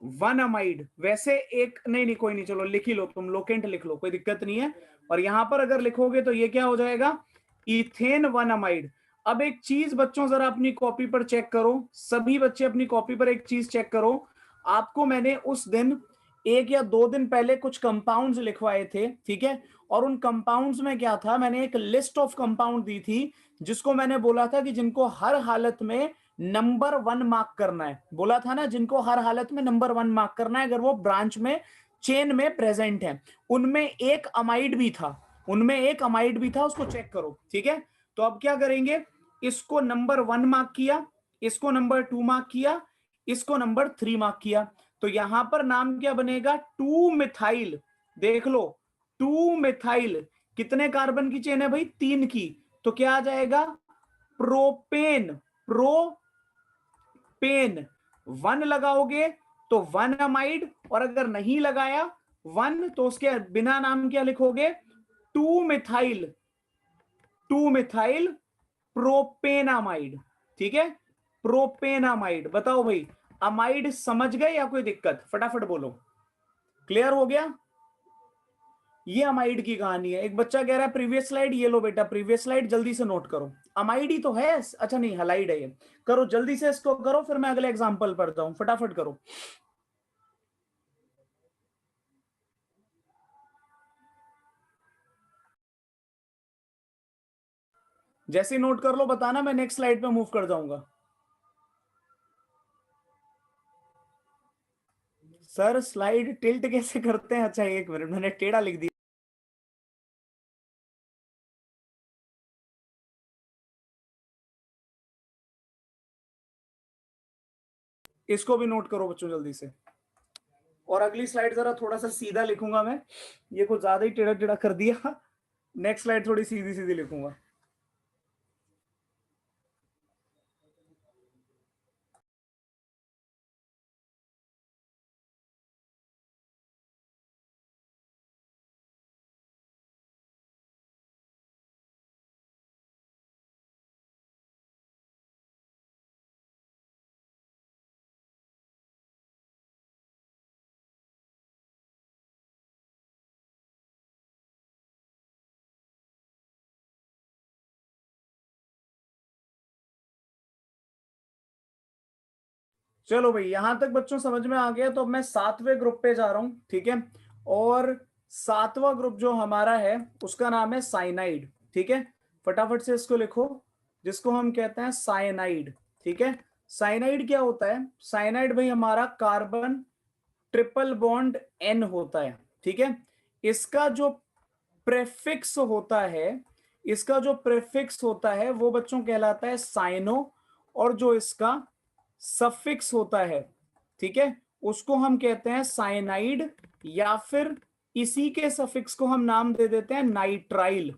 वन अमाइड। वैसे एक नहीं नहीं कोई नहीं, चलो लिख ही लो, तुम लोकेंट लिख लो, कोई दिक्कत नहीं है। और यहां पर अगर लिखोगे तो ये क्या हो जाएगा, इथेन वन अमाइड। अब एक चीज बच्चों जरा अपनी कॉपी पर चेक करो, सभी बच्चे अपनी कॉपी पर एक चीज चेक करो। आपको मैंने उस दिन एक या दो दिन पहले कुछ कंपाउंड्स लिखवाए थे, ठीक है, और उन कंपाउंड्स में क्या था, मैंने एक लिस्ट ऑफ कंपाउंड दी थी, जिसको मैंने बोला था कि जिनको हर हालत में नंबर 1 मार्क करना है, बोला था ना, जिनको हर हालत में नंबर 1 मार्क करना है अगर वो ब्रांच में चेन में प्रेजेंट है। उनमें एक अमाइड भी था, उनमें एक अमाइड भी था, उसको चेक करो, ठीक है। तो अब क्या करेंगे, इसको नंबर 1 मार्क किया, इसको नंबर 2 मार्क किया, इसको नंबर 3 मार्क किया, तो यहां पर नाम क्या बनेगा, 2 मिथाइल। देख लो, 2 मिथाइल, कितने कार्बन की चेन है भाई, 3 की, तो क्या आ जाएगा, प्रोपेन, प्रोपेन। 1 लगाओगे तो 1 अमाइड, और अगर नहीं लगाया 1 तो उसके बिना नाम क्या लिखोगे, 2 मिथाइल, 2 मिथाइल प्रोपेनामाइड, ठीक है, प्रोपेनामाइड। बताओ भाई, अमाइड समझ गए या कोई दिक्कत, फटाफट बोलो, क्लियर हो गया। ये अमाइड की कहानी है। एक बच्चा कह रहा है प्रीवियस स्लाइड, ये लो बेटा प्रीवियस स्लाइड, जल्दी से नोट करो। अमाइड ही तो है, अच्छा नहीं हलाइड है ये, करो जल्दी से इसको करो, फिर मैं अगले एग्जांपल पढ़ता हूं, फटाफट करो। जैसे नोट कर लो बताना, मैं नेक्स्ट स्लाइड पे मूव कर जाऊंगा। सर स्लाइड टिल्ट कैसे करते हैं, अच्छा एक मिनट, मैंने टेढ़ा लिख दिया। इसको भी नोट करो बच्चों जल्दी से। और अगली स्लाइड जरा थोड़ा सा सीधा लिखूंगा मैं, ये कुछ ज्यादा ही टेढ़ा टेढ़ा कर दिया। नेक्स्ट स्लाइड थोड़ी सीधी सीधी लिखूंगा। चलो भाई यहां तक बच्चों समझ में आ गया, तो अब मैं 7वें ग्रुप पे जा रहा हूं, ठीक है। और सातवां ग्रुप जो हमारा है उसका नाम है साइनाइड। ठीक है, फटाफट से इसको लिखो, जिसको हम कहते हैं साइनाइड। ठीक है, साइनाइड क्या होता है? साइनाइड भाई हमारा कार्बन ट्रिपल बॉन्ड एन होता है। ठीक है, इसका जो प्रेफिक्स होता है, इसका जो प्रेफिक्स होता है वो बच्चों कहलाता है साइनो, और जो इसका सफिक्स होता है, ठीक है, उसको हम कहते हैं साइनाइड, या फिर इसी के सफिक्स को हम नाम दे देते हैं नाइट्राइल।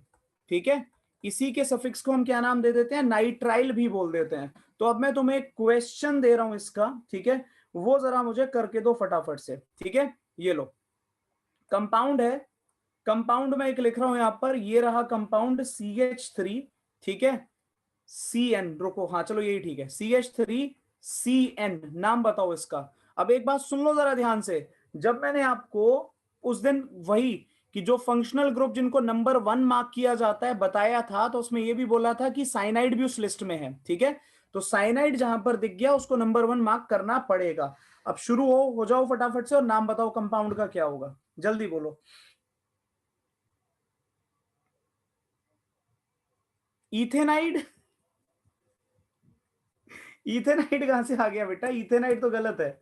ठीक है, इसी के सफिक्स को हम क्या नाम दे देते हैं? नाइट्राइल भी बोल देते हैं। तो अब मैं तुम्हें एक क्वेश्चन दे रहा हूं इसका, ठीक है, वो जरा मुझे करके दो फटाफट से। ठीक है, ये लो कंपाउंड है, कंपाउंड में एक लिख रहा हूं यहां पर, ये रहा कंपाउंड CH3। ठीक है, CN, रुको, हाँ चलो यही ठीक है, CH3CN, नाम बताओ इसका। अब एक बात सुन लो जरा ध्यान से, जब मैंने आपको उस दिन वही कि जो फंक्शनल ग्रुप जिनको नंबर 1 मार्क किया जाता है बताया था, तो उसमें यह भी बोला था कि साइनाइड भी उस लिस्ट में है। ठीक है, तो साइनाइड जहां पर दिख गया उसको नंबर 1 मार्क करना पड़ेगा। अब शुरू हो जाओ फटाफट से, और नाम बताओ कंपाउंड का क्या होगा, जल्दी बोलो। इथेनाइड? इथेनाइड कहां से आ गया बेटा? इथेनाइड तो गलत है।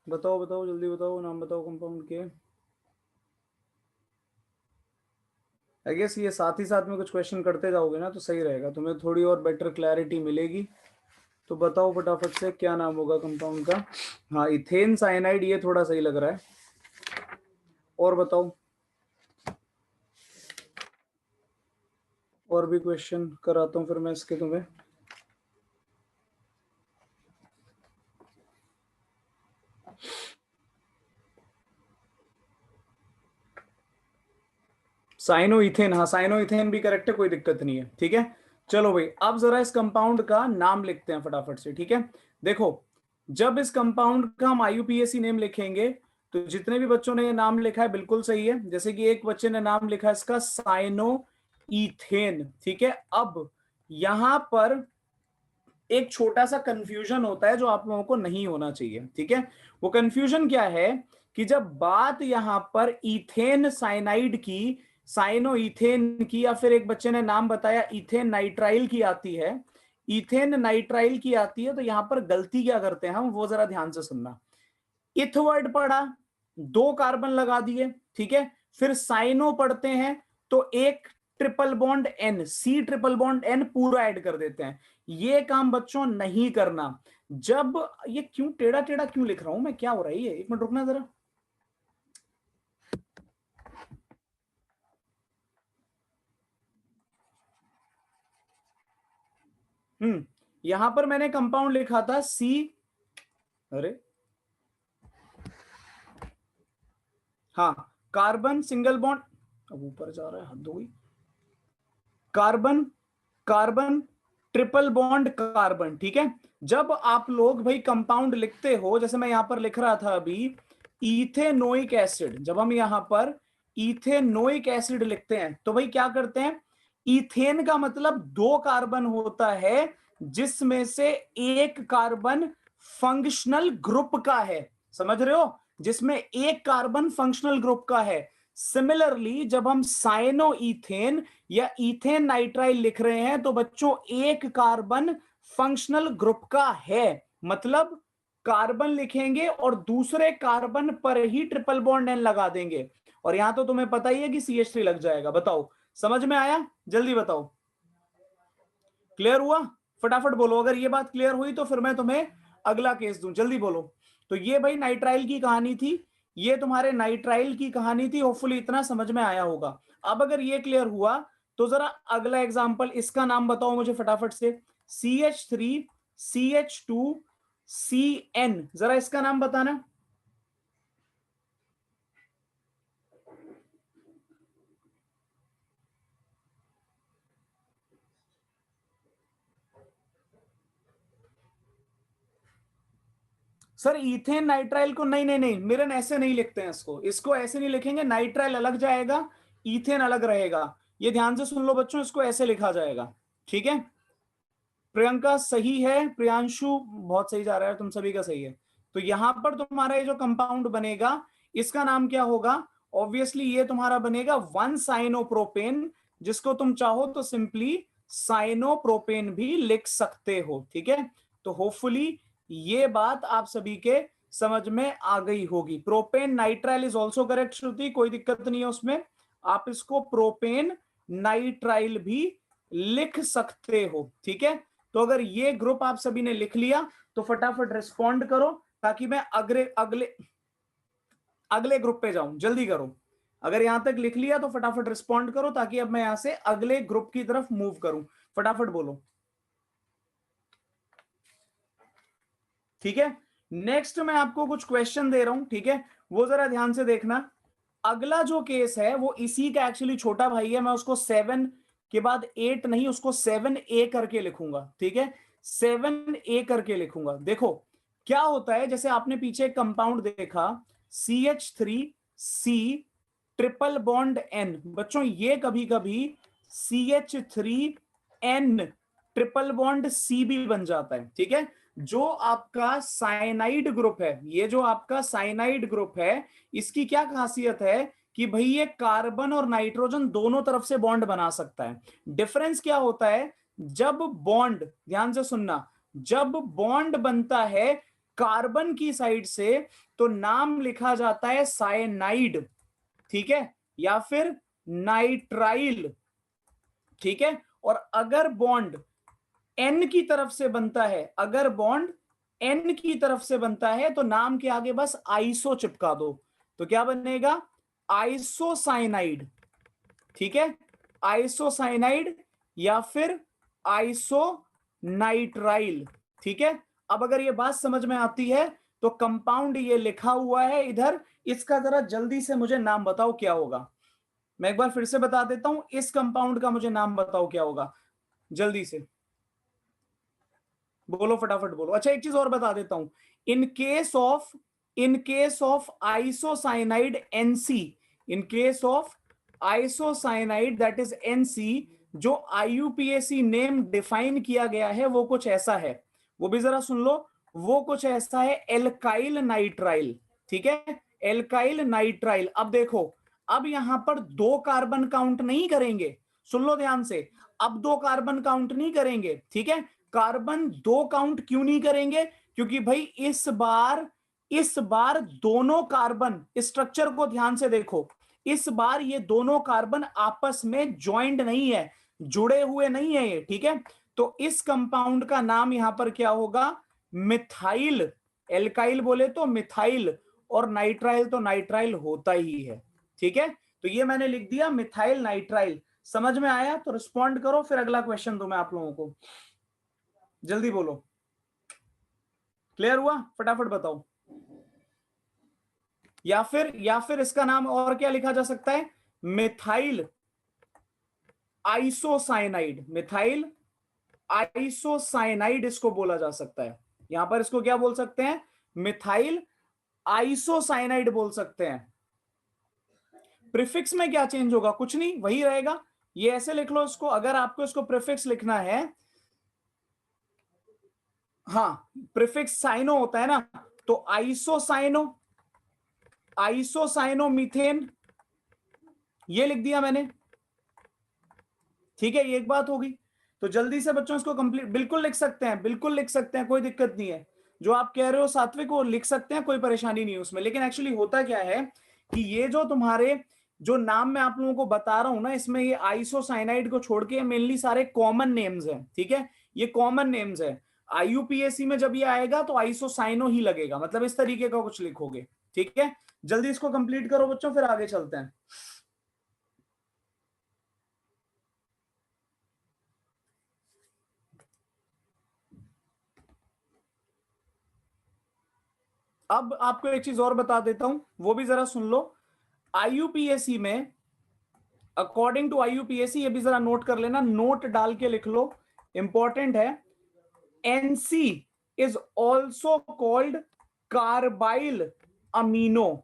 बताओ बताओ जल्दी बताओ, नाम बताओ कंपाउंड के। आई गेस ये साथ ही साथ में कुछ क्वेश्चन करते जाओगे ना तो सही रहेगा, तुम्हें थोड़ी और बेटर क्लैरिटी मिलेगी। तो बताओ फटाफट से क्या नाम होगा कंपाउंड का। हाँ, इथेन साइनाइड, ये थोड़ा सही लग रहा है। और बताओ, और भी क्वेश्चन कराता हूँ फिर मैं इसके तुम्हें। साइनो इथेन, हाँ साइनो इथेन भी करेक्ट है, कोई दिक्कत नहीं है। ठीक है, चलो भाई अब जरा इस कंपाउंड का नाम लिखते हैं फटाफट से। ठीक है, देखो, जब इस कंपाउंड का हम IUPAC नेम लिखेंगे, तो जितने भी बच्चों ने ये नाम लिखा है बिल्कुल सही है। जैसे कि एक बच्चे ने नाम लिखा है इसका साइनो इथेन। ठीक है, अब यहां पर एक छोटा सा कंफ्यूजन होता है जो आप लोगों को नहीं होना चाहिए। ठीक है, वो कंफ्यूजन क्या है कि जब बात यहां पर इथेन साइनाइड की, साइनो इथेन की, या फिर एक बच्चे ने नाम बताया इथेन नाइट्राइल की आती है, इथेन नाइट्राइल की आती है, तो यहां पर गलती क्या करते हैं हम, वो जरा ध्यान से सुनना। इथ वर्ड पढ़ा, 2 कार्बन लगा दिए। ठीक है, फिर साइनो पढ़ते हैं तो एक triple bond N, C triple bond N पूरा ऐड कर देते हैं। ये काम बच्चों नहीं करना। जब ये क्यों टेढ़ा टेढ़ा क्यों लिख रहा हूं मैं, क्या हो रहा है ये, एक मिनट रुकना जरा। यहां पर मैंने कंपाउंड लिखा था C, अरे हाँ, कार्बन सिंगल बॉन्ड, अब ऊपर जा रहा है, हद हो गई। Carbon, carbon triple bond carbon. ठीक है, जब आप लोग भाई कंपाउंड लिखते हो, जैसे मैं यहां पर लिख रहा था अभी, इथेनोइक एसिड, जब हम यहां पर इथेनोइक एसिड लिखते हैं तो भाई क्या करते हैं, इथेन का मतलब 2 कार्बन होता है, जिसमें से एक कार्बन फंक्शनल ग्रुप का है। समझ रहे हो, जिसमें एक कार्बन फंक्शनल ग्रुप का है। सिमिलरली जब हम साइनो इथेन या इथेन नाइट्राइल लिख रहे हैं तो बच्चों एक कार्बन फंक्शनल ग्रुप का है, मतलब कार्बन लिखेंगे और दूसरे कार्बन पर ही ट्रिपल बॉन्ड एन लगा देंगे। और यहां तो तुम्हें पता ही है कि CH3 लग जाएगा। बताओ, समझ में आया? जल्दी बताओ, क्लियर हुआ? फटाफट बोलो, अगर ये बात क्लियर हुई तो फिर मैं तुम्हें अगला केस दूं, जल्दी बोलो। तो ये भाई नाइट्राइल की कहानी थी, ये तुम्हारे नाइट्राइल की कहानी थी, होपफुली इतना समझ में आया होगा। अब अगर ये क्लियर हुआ तो जरा अगला एग्जांपल, इसका नाम बताओ मुझे फटाफट से। CH3CH2CN, जरा इसका नाम बताना। सर इथेन नाइट्राइल को नहीं नहीं नहीं मिरन ऐसे नहीं लिखते हैं, इसको ऐसे नहीं लिखेंगे, नाइट्राइल अलग जाएगा, इथेन अलग रहेगा। ये ध्यान से सुन लो बच्चों, इसको ऐसे लिखा जाएगा, ठीक है। प्रियंका सही है, प्रियांशु बहुत सही जा रहा है, तुम सभी का सही है। तो यहां पर तुम्हारा ये जो कंपाउंड बनेगा इसका नाम क्या होगा? ऑब्वियसली ये तुम्हारा बनेगा 1 साइनोप्रोपेन, जिसको तुम चाहो तो सिंपली साइनोप्रोपेन भी लिख सकते हो, ठीक है। तो होपफुली ये बात आप सभी के समझ में आ गई होगी। Propane nitrile is also correct Shruti, कोई दिक्कत नहीं है उसमें, आप इसको प्रोपेन नाइट्राइल भी लिख सकते हो, ठीक है। तो अगर ये ग्रुप आप सभी ने लिख लिया तो फटाफट रिस्पॉन्ड करो, ताकि मैं अगले अगले अगले ग्रुप पे जाऊं, जल्दी करो। अगर यहां तक लिख लिया तो फटाफट रिस्पॉन्ड करो, ताकि अब मैं यहां से अगले ग्रुप की तरफ मूव करूं। फटाफट बोलो, ठीक है। नेक्स्ट मैं आपको कुछ क्वेश्चन दे रहा हूं, ठीक है, वो जरा ध्यान से देखना। अगला जो केस है वो इसी का एक्चुअली छोटा भाई है, मैं उसको 7 के बाद 8 नहीं, उसको 7A करके लिखूंगा, ठीक है, 7A करके लिखूंगा। देखो क्या होता है, जैसे आपने पीछे कंपाउंड देखा CH3C ट्रिपल बॉन्ड N, बच्चों ये कभी कभी CH3N ट्रिपल बॉन्ड C भी बन जाता है, ठीक है। जो आपका साइनाइड ग्रुप है, ये जो आपका साइनाइड ग्रुप है, इसकी क्या खासियत है कि भाई ये कार्बन और नाइट्रोजन दोनों तरफ से बॉन्ड बना सकता है। डिफरेंस क्या होता है, जब बॉन्ड, ध्यान से सुनना, जब बॉन्ड बनता है कार्बन की साइड से तो नाम लिखा जाता है साइनाइड, ठीक है, या फिर नाइट्राइल, ठीक है। और अगर बॉन्ड N की तरफ से बनता है, अगर बॉन्ड N की तरफ से बनता है तो नाम के आगे बस आइसो चिपका दो, तो क्या बनेगा? आइसोसाइनाइड, ठीक है, आइसोसाइनाइड या फिर आइसोनाइट्राइल, ठीक है। अब अगर ये बात समझ में आती है तो कंपाउंड ये लिखा हुआ है इधर, इसका जरा जल्दी से मुझे नाम बताओ क्या होगा। मैं एक बार फिर से बता देता हूं, इस कंपाउंड का मुझे नाम बताओ क्या होगा, जल्दी से बोलो, फटाफट बोलो। अच्छा एक चीज और बता देता हूं, in case of isocyanide NC, in case of isocyanide that is NC, जो IUPAC नेम डिफाइन किया गया है वो कुछ ऐसा है, वो भी जरा सुन लो, वो कुछ ऐसा है एल्काइल नाइट्राइल, ठीक है, एल्काइल नाइट्राइल। अब देखो, अब यहां पर 2 कार्बन काउंट नहीं करेंगे, सुन लो ध्यान से, अब 2 कार्बन काउंट नहीं करेंगे, ठीक है। कार्बन 2 काउंट क्यों नहीं करेंगे? क्योंकि भाई इस बार दोनों कार्बन, स्ट्रक्चर को ध्यान से देखो, इस बार ये दोनों कार्बन आपस में ज्वाइंट नहीं है, जुड़े हुए नहीं है ये, ठीक है। तो इस कंपाउंड का नाम यहां पर क्या होगा? मिथाइल। एल्काइल बोले तो मिथाइल, और नाइट्राइल तो नाइट्राइल होता ही है, ठीक है। तो ये मैंने लिख दिया मिथाइल नाइट्राइल। समझ में आया तो रिस्पॉन्ड करो, फिर अगला क्वेश्चन दूं मैं आप लोगों को, जल्दी बोलो। क्लियर हुआ? फटाफट बताओ। या फिर इसका नाम और क्या लिखा जा सकता है? मिथाइल आइसोसाइनाइड, मिथाइल आइसोसाइनाइड इसको बोला जा सकता है। यहां पर इसको क्या बोल सकते हैं? मिथाइल आइसोसाइनाइड बोल सकते हैं। प्रीफिक्स में क्या चेंज होगा? कुछ नहीं, वही रहेगा। ये ऐसे लिख लो इसको, अगर आपको इसको प्रीफिक्स लिखना है, हाँ प्रीफिक्स साइनो होता है ना, तो आइसोसाइनो मीथेन, ये लिख दिया मैंने, ठीक है, ये एक बात होगी। तो जल्दी से बच्चों इसको कंप्लीट, बिल्कुल लिख सकते हैं, बिल्कुल लिख सकते हैं, कोई दिक्कत नहीं है। जो आप कह रहे हो सात्विक, वो लिख सकते हैं, कोई परेशानी नहीं है उसमें। लेकिन एक्चुअली होता क्या है कि ये जो तुम्हारे जो नाम मैं आप लोगों को बता रहा हूं ना, इसमें ये आइसोसाइनाइड को छोड़ के मेनली सारे कॉमन नेम्स हैं, ठीक है, ये कॉमन नेम्स है। IUPAC में जब ये आएगा तो आइसोसाइनो ही लगेगा, मतलब इस तरीके का कुछ लिखोगे, ठीक है। जल्दी इसको कंप्लीट करो बच्चों, फिर आगे चलते हैं। अब आपको एक चीज और बता देता हूं, वो भी जरा सुन लो। IUPAC में, अकॉर्डिंग टू IUPAC, ये भी जरा नोट कर लेना, नोट डाल के लिख लो, इंपॉर्टेंट है। NC is also called carbyl amino,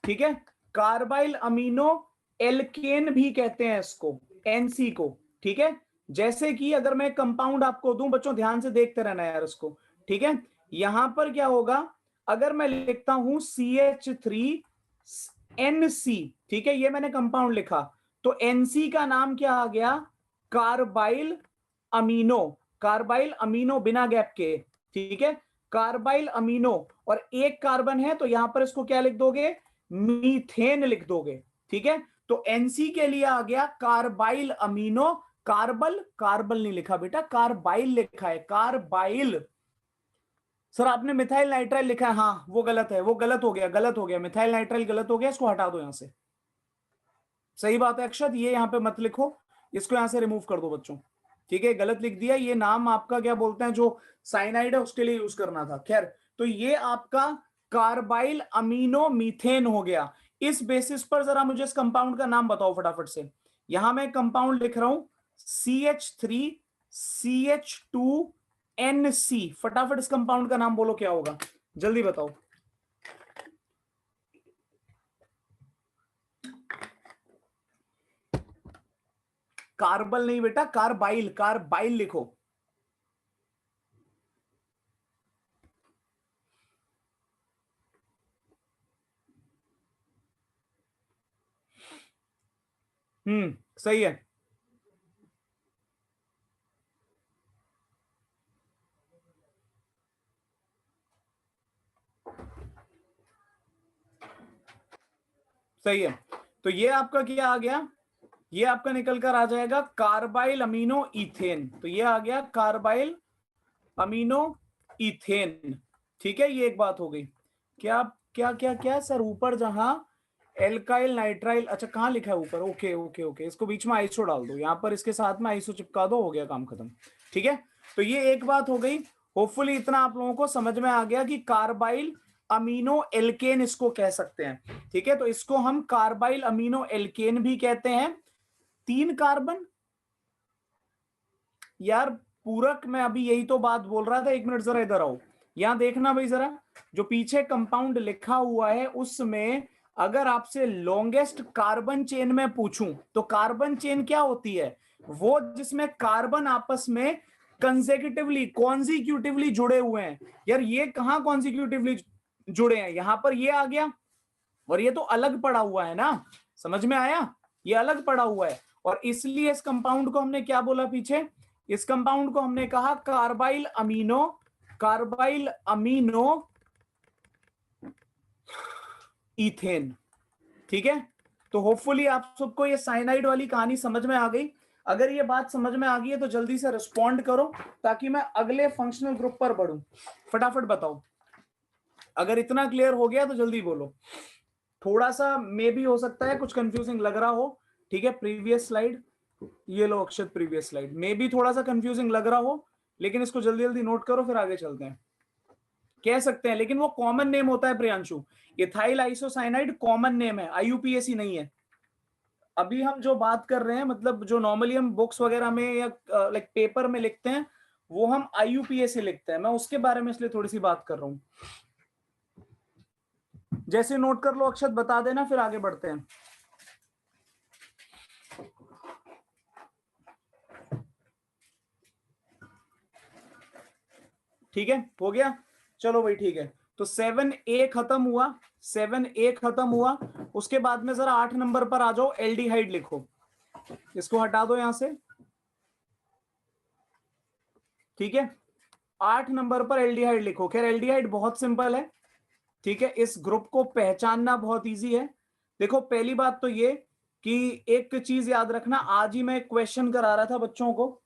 ठीक है, कार्बाइल अमीनो एल्केन भी कहते हैं इसको, एनसी को, ठीक है। जैसे कि अगर मैं कंपाउंड आपको दूं, बच्चों ध्यान से देखते रहना यार इसको, ठीक है। यहां पर क्या होगा, अगर मैं लिखता हूं CH3NC, ठीक है, ये मैंने कंपाउंड लिखा, तो NC का नाम क्या आ गया, कार्बाइल अमीनो, कार्बाइल अमीनो बिना गैप के, ठीक है, कार्बाइल अमीनो, और एक कार्बन है तो यहां पर इसको क्या लिख दोगे, मीथेन लिख दोगे, ठीक है। तो एनसी के लिए आ गया कार्बाइल अमीनो, कार्बल, कार्बल नहीं लिखा बेटा, कार्बाइल लिखा है, कार्बाइल। सर आपने मिथाइल नाइट्राइल लिखा है, हाँ वो गलत है, वो गलत हो गया, गलत हो गया, मिथाइल नाइट्राइल गलत हो गया, इसको हटा दो यहां से। सही बात है अक्षत, ये यहां पे मत लिखो, इसको यहां से रिमूव कर दो बच्चों, ठीक है, गलत लिख दिया, ये नाम आपका क्या बोलते हैं, जो साइनाइड है उसके लिए यूज करना था। खैर, तो ये आपका कार्बाइल अमीनो मीथेन हो गया। इस बेसिस पर जरा मुझे इस कंपाउंड का नाम बताओ फटाफट से। यहां मैं कंपाउंड लिख रहा हूं CH3CH2NC, फटाफट इस कंपाउंड का नाम बोलो क्या होगा, जल्दी बताओ। कार्बल नहीं बेटा, कार्बाइल, कार्बाइल लिखो। सही है, सही है। तो ये आपका क्या आ गया, ये आपका निकल कर आ जाएगा कार्बाइल अमीनो इथेन, तो ये आ गया कार्बाइल अमीनो इथेन, ठीक है, ये एक बात हो गई। क्या क्या क्या क्या सर, ऊपर जहां एल्काइल नाइट्राइल, अच्छा कहां लिखा है ऊपर, ओके ओके ओके, इसको बीच में आइसो डाल दो, यहां पर इसके साथ में आइसो चिपका दो, हो गया काम खत्म, ठीक है। तो ये एक बात हो गई, होपफुली इतना आप लोगों को समझ में आ गया कि कार्बाइल अमीनो एल्केन इसको कह सकते हैं, ठीक है। तो इसको हम कार्बाइल अमीनो एल्केन भी कहते हैं। 3 कार्बन, यार पूरक, मैं अभी यही तो बात बोल रहा था, 1 मिनट जरा इधर आओ, यहां देखना भाई जरा, जो पीछे कंपाउंड लिखा हुआ है उसमें अगर आपसे लॉन्गेस्ट कार्बन चेन में पूछूं, तो कार्बन चेन क्या होती है, वो जिसमें कार्बन आपस में कंसेक्यूटिवली, कॉन्जिक्यूटिवली जुड़े हुए हैं। यार ये कहां कॉन्जिक्यूटिवली जुड़े हैं, यहां पर ये आ गया, और ये तो अलग पड़ा हुआ है ना, समझ में आया, ये अलग पड़ा हुआ है, और इसलिए इस कंपाउंड को हमने क्या बोला पीछे, इस कंपाउंड को हमने कहा carbyl amino, carbyl amino ethane, ठीक है। तो होपफुली आप सबको ये साइनाइड वाली कहानी समझ में आ गई। अगर ये बात समझ में आ गई है तो जल्दी से रिस्पॉन्ड करो, ताकि मैं अगले फंक्शनल ग्रुप पर बढ़ूं। फटाफट बताओ, अगर इतना क्लियर हो गया तो जल्दी बोलो। थोड़ा सा मे भी हो सकता है कुछ कंफ्यूजिंग लग रहा हो, ठीक है, प्रीवियस स्लाइड, ये लो अक्षत, प्रीवियस स्लाइड मे भी थोड़ा सा कंफ्यूजिंग लग रहा हो, लेकिन इसको जल्दी जल्दी नोट करो, फिर आगे चलते हैं। कह सकते हैं, लेकिन वो कॉमन नेम होता है Priyanshu, ethyl isocyanide common name है, आईयूपीएसी नहीं है। अभी हम जो बात कर रहे हैं, मतलब जो नॉर्मली हम बुक्स वगैरह में या लाइक पेपर में लिखते हैं, वो हम आईयूपीएसी लिखते हैं, मैं उसके बारे में इसलिए थोड़ी सी बात कर रहा हूं। जैसे नोट कर लो अक्षत, बता देना, फिर आगे बढ़ते हैं। ठीक है, हो गया, चलो भाई ठीक है। तो 7A खत्म हुआ, 7A खत्म हुआ, उसके बाद में जरा 8 नंबर पर आ जाओ, एल्डिहाइड लिखो, इसको हटा दो यहां से, ठीक है। 8 नंबर पर एल्डिहाइड लिखो। खैर एल्डिहाइड बहुत सिंपल है, ठीक है, इस ग्रुप को पहचानना बहुत इजी है। देखो पहली बात तो ये कि एक चीज याद रखना, आज ही मैं क्वेश्चन करा रहा था बच्चों को,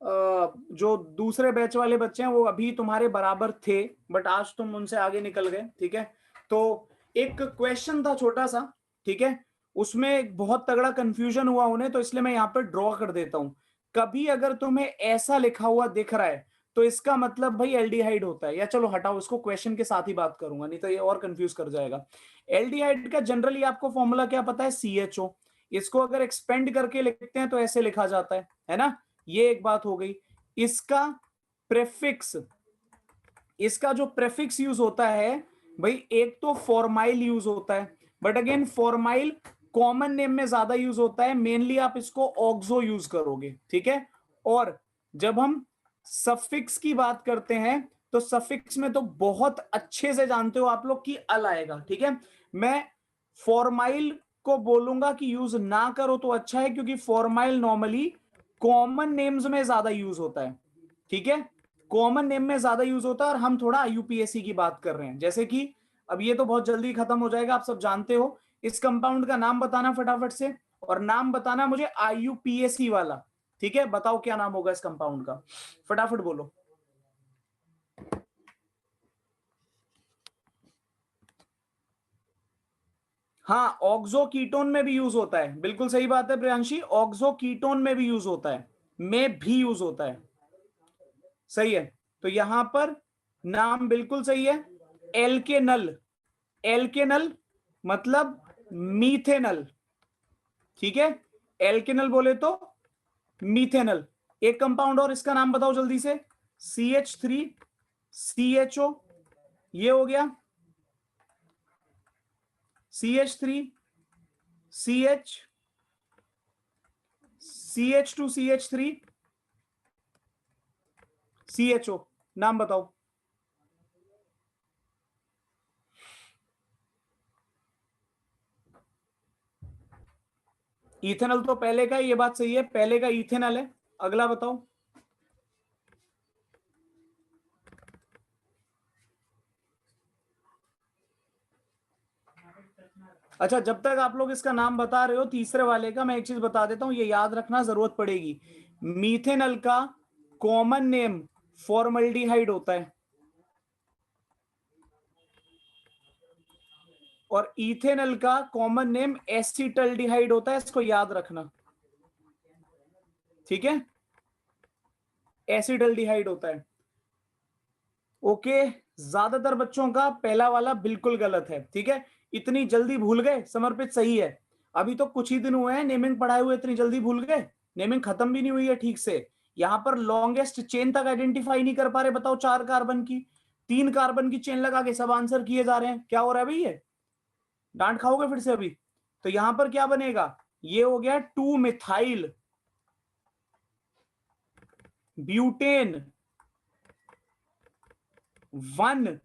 जो दूसरे बैच वाले बच्चे हैं वो अभी तुम्हारे बराबर थे, बट आज तुम उनसे आगे निकल गए, ठीक है। तो एक क्वेश्चन था छोटा सा, ठीक है, उसमें बहुत तगड़ा कंफ्यूजन हुआ उन्हें, तो इसलिए मैं यहाँ पर ड्रॉ कर देता हूं। कभी अगर तुम्हें ऐसा लिखा हुआ दिख रहा है तो इसका मतलब भाई एल्डिहाइड होता है, या चलो हटाओ इसको, क्वेश्चन के साथ ही बात करूंगा, नहीं तो ये और कंफ्यूज कर जाएगा। एल्डिहाइड का जनरली आपको फॉर्मूला क्या पता है, CHO, इसको अगर एक्सपेंड करके लिखते हैं तो ऐसे लिखा जाता है ना, ये एक बात हो गई। इसका प्रेफिक्स, इसका जो प्रेफिक्स यूज होता है भाई, एक तो फॉर्माइल यूज होता है, but again formyl common name में ज्यादा यूज होता है, मेनली आप इसको ऑक्सो यूज करोगे, ठीक है। और जब हम सफिक्स की बात करते हैं तो सफिक्स में तो बहुत अच्छे से जानते हो आप लोग कि अल आएगा, ठीक है। मैं फॉर्माइल को बोलूंगा कि यूज ना करो तो अच्छा है, क्योंकि फॉर्माइल नॉर्मली कॉमन नेम्स में ज्यादा यूज होता है, ठीक है। कॉमन नेम में ज्यादा यूज होता है, और हम थोड़ा यूपीएससी की बात कर रहे हैं, जैसे कि अब ये तो बहुत जल्दी खत्म हो जाएगा, आप सब जानते हो। इस कंपाउंड का नाम बताना फटाफट से, और नाम बताना मुझे आईयूपीएससी वाला, ठीक है। बताओ क्या नाम होगा इस कंपाउंड का, फटाफट बोलो। हाँ, ऑक्सो कीटोन में भी यूज होता है, बिल्कुल सही बात है प्रियांशी, ऑक्सो कीटोन में भी यूज होता है, में भी यूज होता है, सही है। तो यहां पर नाम बिल्कुल सही है, एल्केनल। एल्केनल मतलब मीथेनल, ठीक है। एल्केनल बोले तो मीथेनल। एक कंपाउंड और, इसका नाम बताओ जल्दी से। CH3CHO, ये हो गया CH3CH, CH2CH3CHO, नाम बताओ। इथेनल तो पहले का, ये बात सही है, पहले का इथेनल है। अगला बताओ। अच्छा, जब तक आप लोग इसका नाम बता रहे हो तीसरे वाले का, मैं एक चीज बता देता हूं, ये याद रखना, जरूरत पड़ेगी। मीथेनल का कॉमन नेम फॉर्मल्डिहाइड होता है, और इथेनल का कॉमन नेम एसिटल्डिहाइड होता है, इसको याद रखना, ठीक है। एसिटल्डिहाइड होता है, ओके। ज्यादातर बच्चों का पहला वाला बिल्कुल गलत है, ठीक है। इतनी जल्दी भूल गए, समर्पित सही है। अभी तो कुछ ही दिन हुए हैं नेमिंग पढ़ाए हुए, इतनी जल्दी भूल गए, नेमिंग खत्म भी नहीं हुई है ठीक से। यहां पर लॉन्गेस्ट चेन तक आइडेंटिफाई नहीं कर पा रहे, बताओ 4 कार्बन की, 3 कार्बन की चेन लगा के सब आंसर किए जा रहे हैं, क्या हो रहा है भाई ये? डांट खाओगे फिर से अभी। तो यहां पर क्या बनेगा, ये हो गया 2 मिथाइल ब्यूटेन 1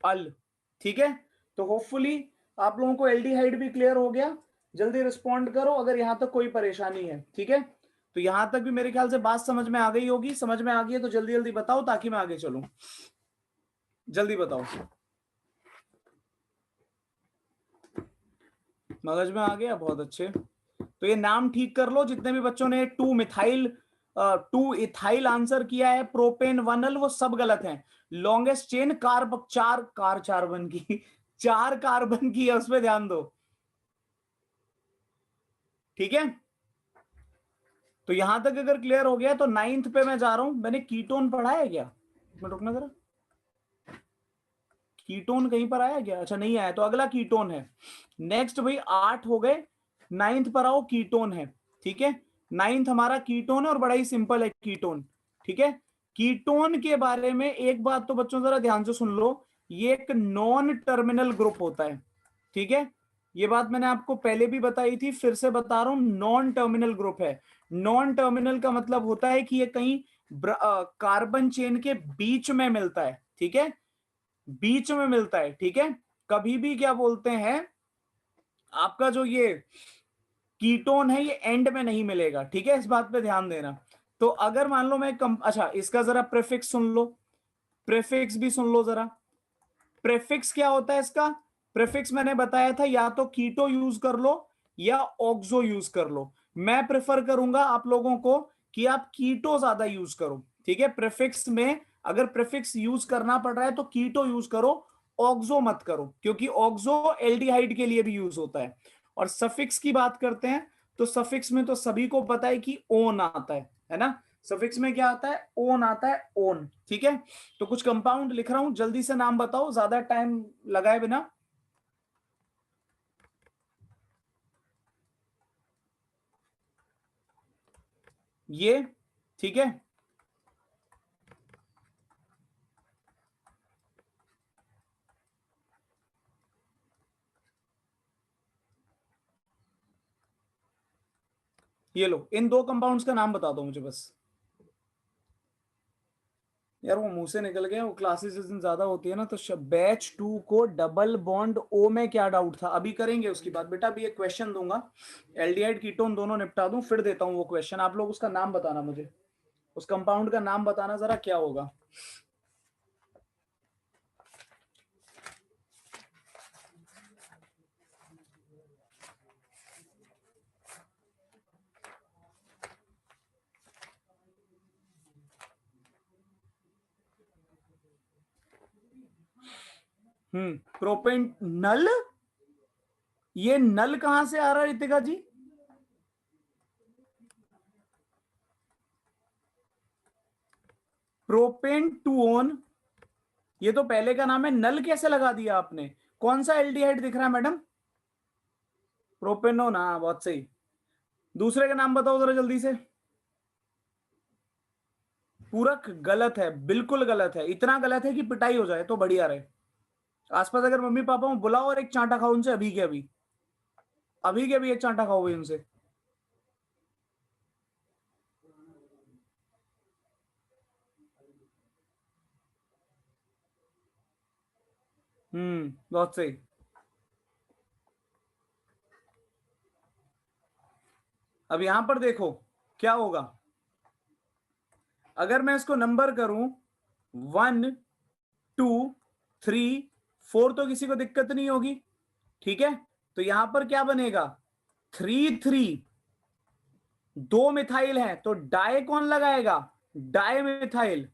अल, ठीक है। तो होपफुली आप लोगों को एल्डिहाइड भी क्लियर हो गया। जल्दी रिस्पॉन्ड करो अगर यहां तक कोई परेशानी है, ठीक है। तो यहां तक भी मेरे ख्याल से बात समझ में आ गई होगी, समझ में आ गई है तो जल्दी जल्दी बताओ ताकि मैं आगे चलूं, जल्दी बताओ। मगज में आ गया, बहुत अच्छे। तो ये नाम ठीक कर लो, जितने भी बच्चों ने 2 इथाइल आंसर किया है, प्रोपेन 1 अल, वो सब गलत हैं। लॉन्गेस्ट चेन कार्बन की 4 कार्बन की है, उस पर ध्यान दो, ठीक है। तो यहां तक अगर क्लियर हो गया तो 9th पे मैं जा रहा हूं। मैंने कीटोन पढ़ा है क्या? मैं रुकना जरा, कीटोन कहीं पर आया क्या? अच्छा नहीं आया, तो अगला कीटोन है। नेक्स्ट भाई 8 हो गए, 9th पर आओ, कीटोन है, ठीक है। 9th हमारा कीटोन है, और बड़ा ही सिंपल है कीटोन, ठीक है। कीटोन के बारे में एक बात तो बच्चों जरा ध्यान से सुन लो, ये एक नॉन टर्मिनल ग्रुप होता है, ठीक है। ये बात मैंने आपको पहले भी बताई थी, फिर से बता रहा हूं, नॉन टर्मिनल ग्रुप है। नॉन टर्मिनल का मतलब होता है कि ये कहीं कार्बन चेन के बीच में मिलता है, ठीक है, बीच में मिलता है, ठीक है। कभी भी क्या बोलते हैं, आपका जो ये कीटोन है ये एंड में नहीं मिलेगा, ठीक है, इस बात पे ध्यान देना। तो अगर मान लो मैं अच्छा इसका जरा प्रेफिक्स सुन लो, प्रेफिक्स भी सुन लो जरा। प्रेफिक्स क्या होता है इसका? प्रेफिक्स मैंने बताया था, या तो कीटो यूज कर लो या ऑक्सो यूज कर लो। मैं प्रेफर करूंगा आप लोगों को कि आप कीटो ज्यादा यूज करो, ठीक है। प्रेफिक्स में अगर प्रेफिक्स यूज करना पड़ रहा है तो कीटो यूज करो, ऑक्सो मत करो, क्योंकि ऑक्सो एल्डिहाइड के लिए भी यूज होता है। और सफिक्स की बात करते हैं, तो सफिक्स में तो सभी को पता है कि ओन आता है ना। सफिक्स में क्या आता है? ओन आता है, ओन, ठीक है। तो कुछ कंपाउंड लिख रहा हूं, जल्दी से नाम बताओ ज्यादा टाइम लगाए बिना। ये, ठीक है। ये लो, इन दो कंपाउंड्स का नाम बता दो मुझे बस। यार वो मुंह से निकल गया, वो क्लासेस जिस दिन ज्यादा होती है ना, तो बैच 2 को डबल बॉन्ड ओ में क्या डाउट था, अभी करेंगे उसकी बात बेटा। अभी एक क्वेश्चन दूंगा, एल्डिहाइड कीटोन दोनों निपटा दूं, फिर देता हूं वो क्वेश्चन। आप लोग उसका नाम बताना मुझे, उस कंपाउंड का नाम बताना जरा, क्या होगा। प्रोपेन नल, ये नल कहां से आ रहा है रितिका जी? प्रोपेन टू ओन, ये तो पहले का नाम है, नल कैसे लगा दिया आपने? कौन सा एल्डिहाइड दिख रहा है मैडम? प्रोपेनोन, हाँ बहुत सही। दूसरे का नाम बताओ जरा जल्दी से। पूरक गलत है, बिल्कुल गलत है, इतना गलत है कि पिटाई हो जाए तो बढ़िया रहे। आसपास अगर मम्मी पापा को बुलाओ और एक चांटा खाओ उनसे, अभी के अभी, अभी के अभी एक चांटा खाओ भाई उनसे। बहुत सही। अब यहां पर देखो क्या होगा, अगर मैं इसको नंबर करूं 1 2 3 4, तो किसी को दिक्कत नहीं होगी, ठीक है। तो यहां पर क्या बनेगा, 3 3, दो मिथाइल है तो डाई कौन लगाएगा, डाई मिथाइल।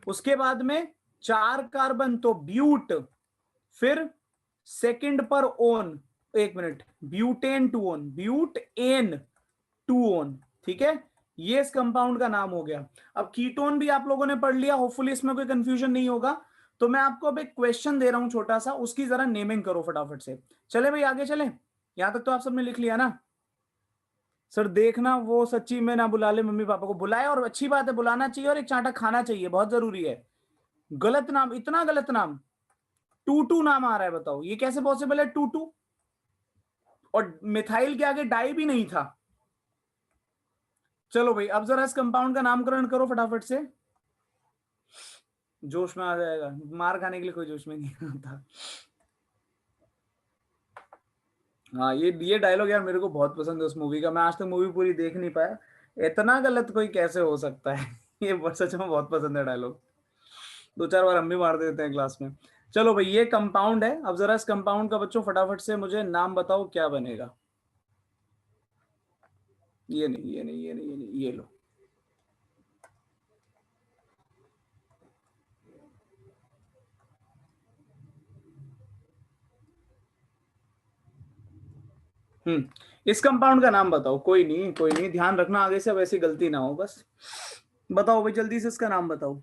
उसके बाद में 4 कार्बन तो ब्यूट, फिर सेकंड पर ओन, एक minute, butane two one, butan two one, ठीक है। ये इस कंपाउंड का नाम हो गया। अब कीटोन भी आप लोगों ने पढ़ लिया, होपफुली इसमें कोई कंफ्यूजन नहीं होगा। तो मैं आपको अब एक क्वेश्चन दे रहा हूं छोटा सा, उसकी जरा नेमिंग करो फटाफट से। चले भाई आगे चले, यहां तक तो आप सबने लिख लिया ना? सर देखना वो सच्ची में ना बुला ले मम्मी पापा को, बुलाए, और अच्छी बात है बुलाना चाहिए, और एक चांटा खाना चाहिए, बहुत जरूरी है। गलत नाम, इतना गलत नाम, टू टू नाम आ रहा है, बताओ ये कैसे पॉसिबल है टू टू? और मिथाइल के आगे डाई भी नहीं था। चलो भाई अब जरा इस कंपाउंड का नामकरण करो फटाफट से, जोश में आ जाएगा, मार खाने के लिए कोई जोश में नहीं आता। हाँ ये डायलॉग यार मेरे को बहुत पसंद है उस मूवी का, मैं आज तक मूवी पूरी देख नहीं पाया, इतना गलत कोई कैसे हो सकता है। सच में बहुत पसंद है डायलॉग, 2 4 बार हम भी मार देते हैं क्लास में। चलो भाई ये कंपाउंड है, अब जरा इस कंपाउंड का बच्चों फटाफट से मुझे नाम बताओ क्या बनेगा। ये नहीं, ये नहीं, ये नहीं, ये नहीं, ये लो। इस कंपाउंड का नाम बताओ, कोई नहीं कोई नहीं, ध्यान रखना आगे से वैसी गलती ना हो बस। बताओ भाई जल्दी से इसका नाम बताओ।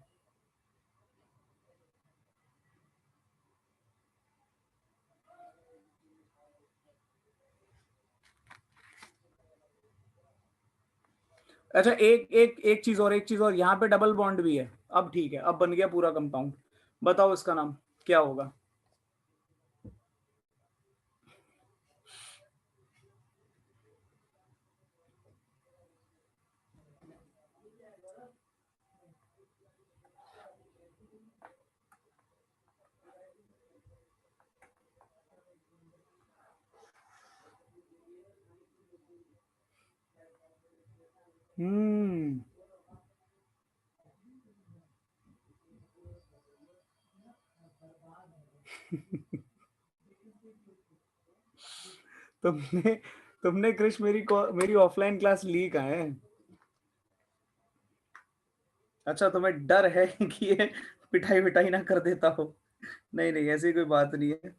अच्छा एक एक एक चीज और, एक चीज और, यहाँ पे डबल बॉन्ड भी है, अब ठीक है, अब बन गया पूरा कंपाउंड। बताओ इसका नाम क्या होगा। हम्म। तुमने तुमने क्रिश मेरी ऑफलाइन क्लास ली कहाँ है? अच्छा तुम्हें डर है कि ये पिटाई विटाई ना कर देता हो? नहीं नहीं ऐसी कोई बात नहीं है।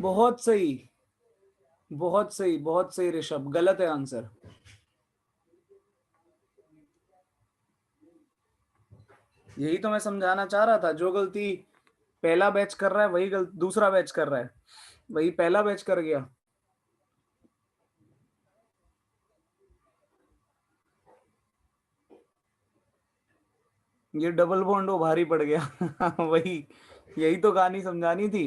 बहुत सही, बहुत सही, बहुत सही ऋषभ, गलत है आंसर। यही तो मैं समझाना चाह रहा था, जो गलती पहला बैच कर रहा है वही दूसरा बैच कर रहा है, वही पहला बैच कर गया। ये डबल बॉन्ड वो भारी पड़ गया वही, यही तो कहानी समझानी थी।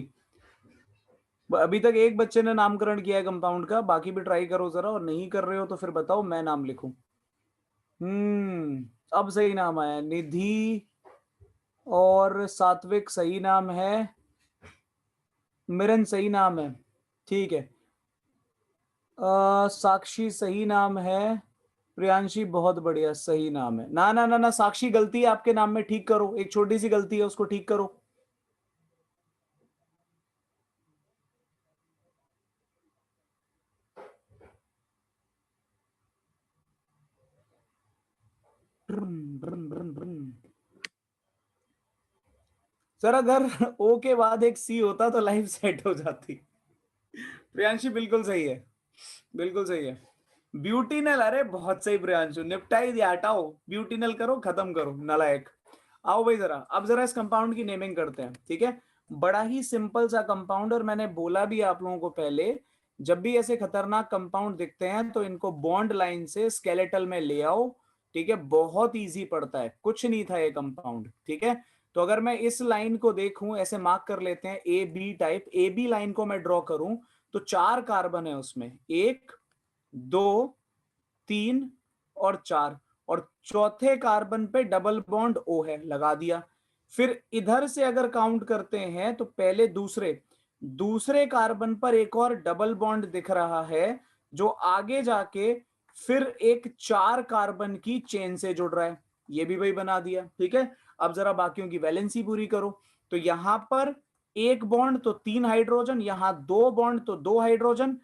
अभी तक एक बच्चे ने नामकरण किया है कंपाउंड का, बाकी भी ट्राई करो जरा, और नहीं कर रहे हो तो फिर बताओ मैं नाम लिखूं। अब सही नाम आया, निधि, और सात्विक सही नाम है, मिरन सही नाम है, ठीक है। साक्षी सही नाम है, प्रियांशी बहुत बढ़िया सही नाम है। ना ना ना ना, साक्षी गलती है आपके नाम में, ठीक करो, एक छोटी सी गलती है उसको ठीक करो। सर अगर ओ के बाद एक सी होता तो लाइफ सेट हो जाती। प्रियांशी बिल्कुल सही है, बिल्कुल सही है। ब्यूटीनल, अरे बहुत सही प्रियांशु, निपटाई दिया, हटाओ, ब्यूटीनल करो, खत्म करो, नालायक। आओ भाई जरा, अब जरा इस कंपाउंड की नेमिंग करते हैं, ठीक है। बड़ा ही सिंपल सा कंपाउंड, और मैंने बोला भी आप लोगों को पहले, जब भी ऐसे खतरनाक कंपाउंड दिखते हैं तो इनको बॉन्ड लाइन से स्केलेटल में ले आओ, ठीक है। बहुत इजी पड़ता है, कुछ नहीं था ये कंपाउंड, ठीक है। तो अगर मैं इस लाइन को देखूं, ऐसे मार्क कर लेते हैं, A B type, A B line को मैं ड्रॉ करूं, तो 4 कार्बन है उसमें, 1 2 3 और 4, और चौथे कार्बन पे डबल बॉन्ड ओ है, लगा दिया। फिर इधर से अगर काउंट करते हैं तो पहले दूसरे दूसरे कार्बन पर एक और डबल बॉन्ड दिख रहा है, जो आगे जाके फिर एक 4 कार्बन की चेन से जुड़ रहा है, ये भी वही बना दिया, ठीक है। अब जरा बाकियों की वैलेंसी पूरी करो, तो यहां पर एक बॉन्ड तो 3 हाइड्रोजन, यहां 2 बॉन्ड तो 2 हाइड्रोजन,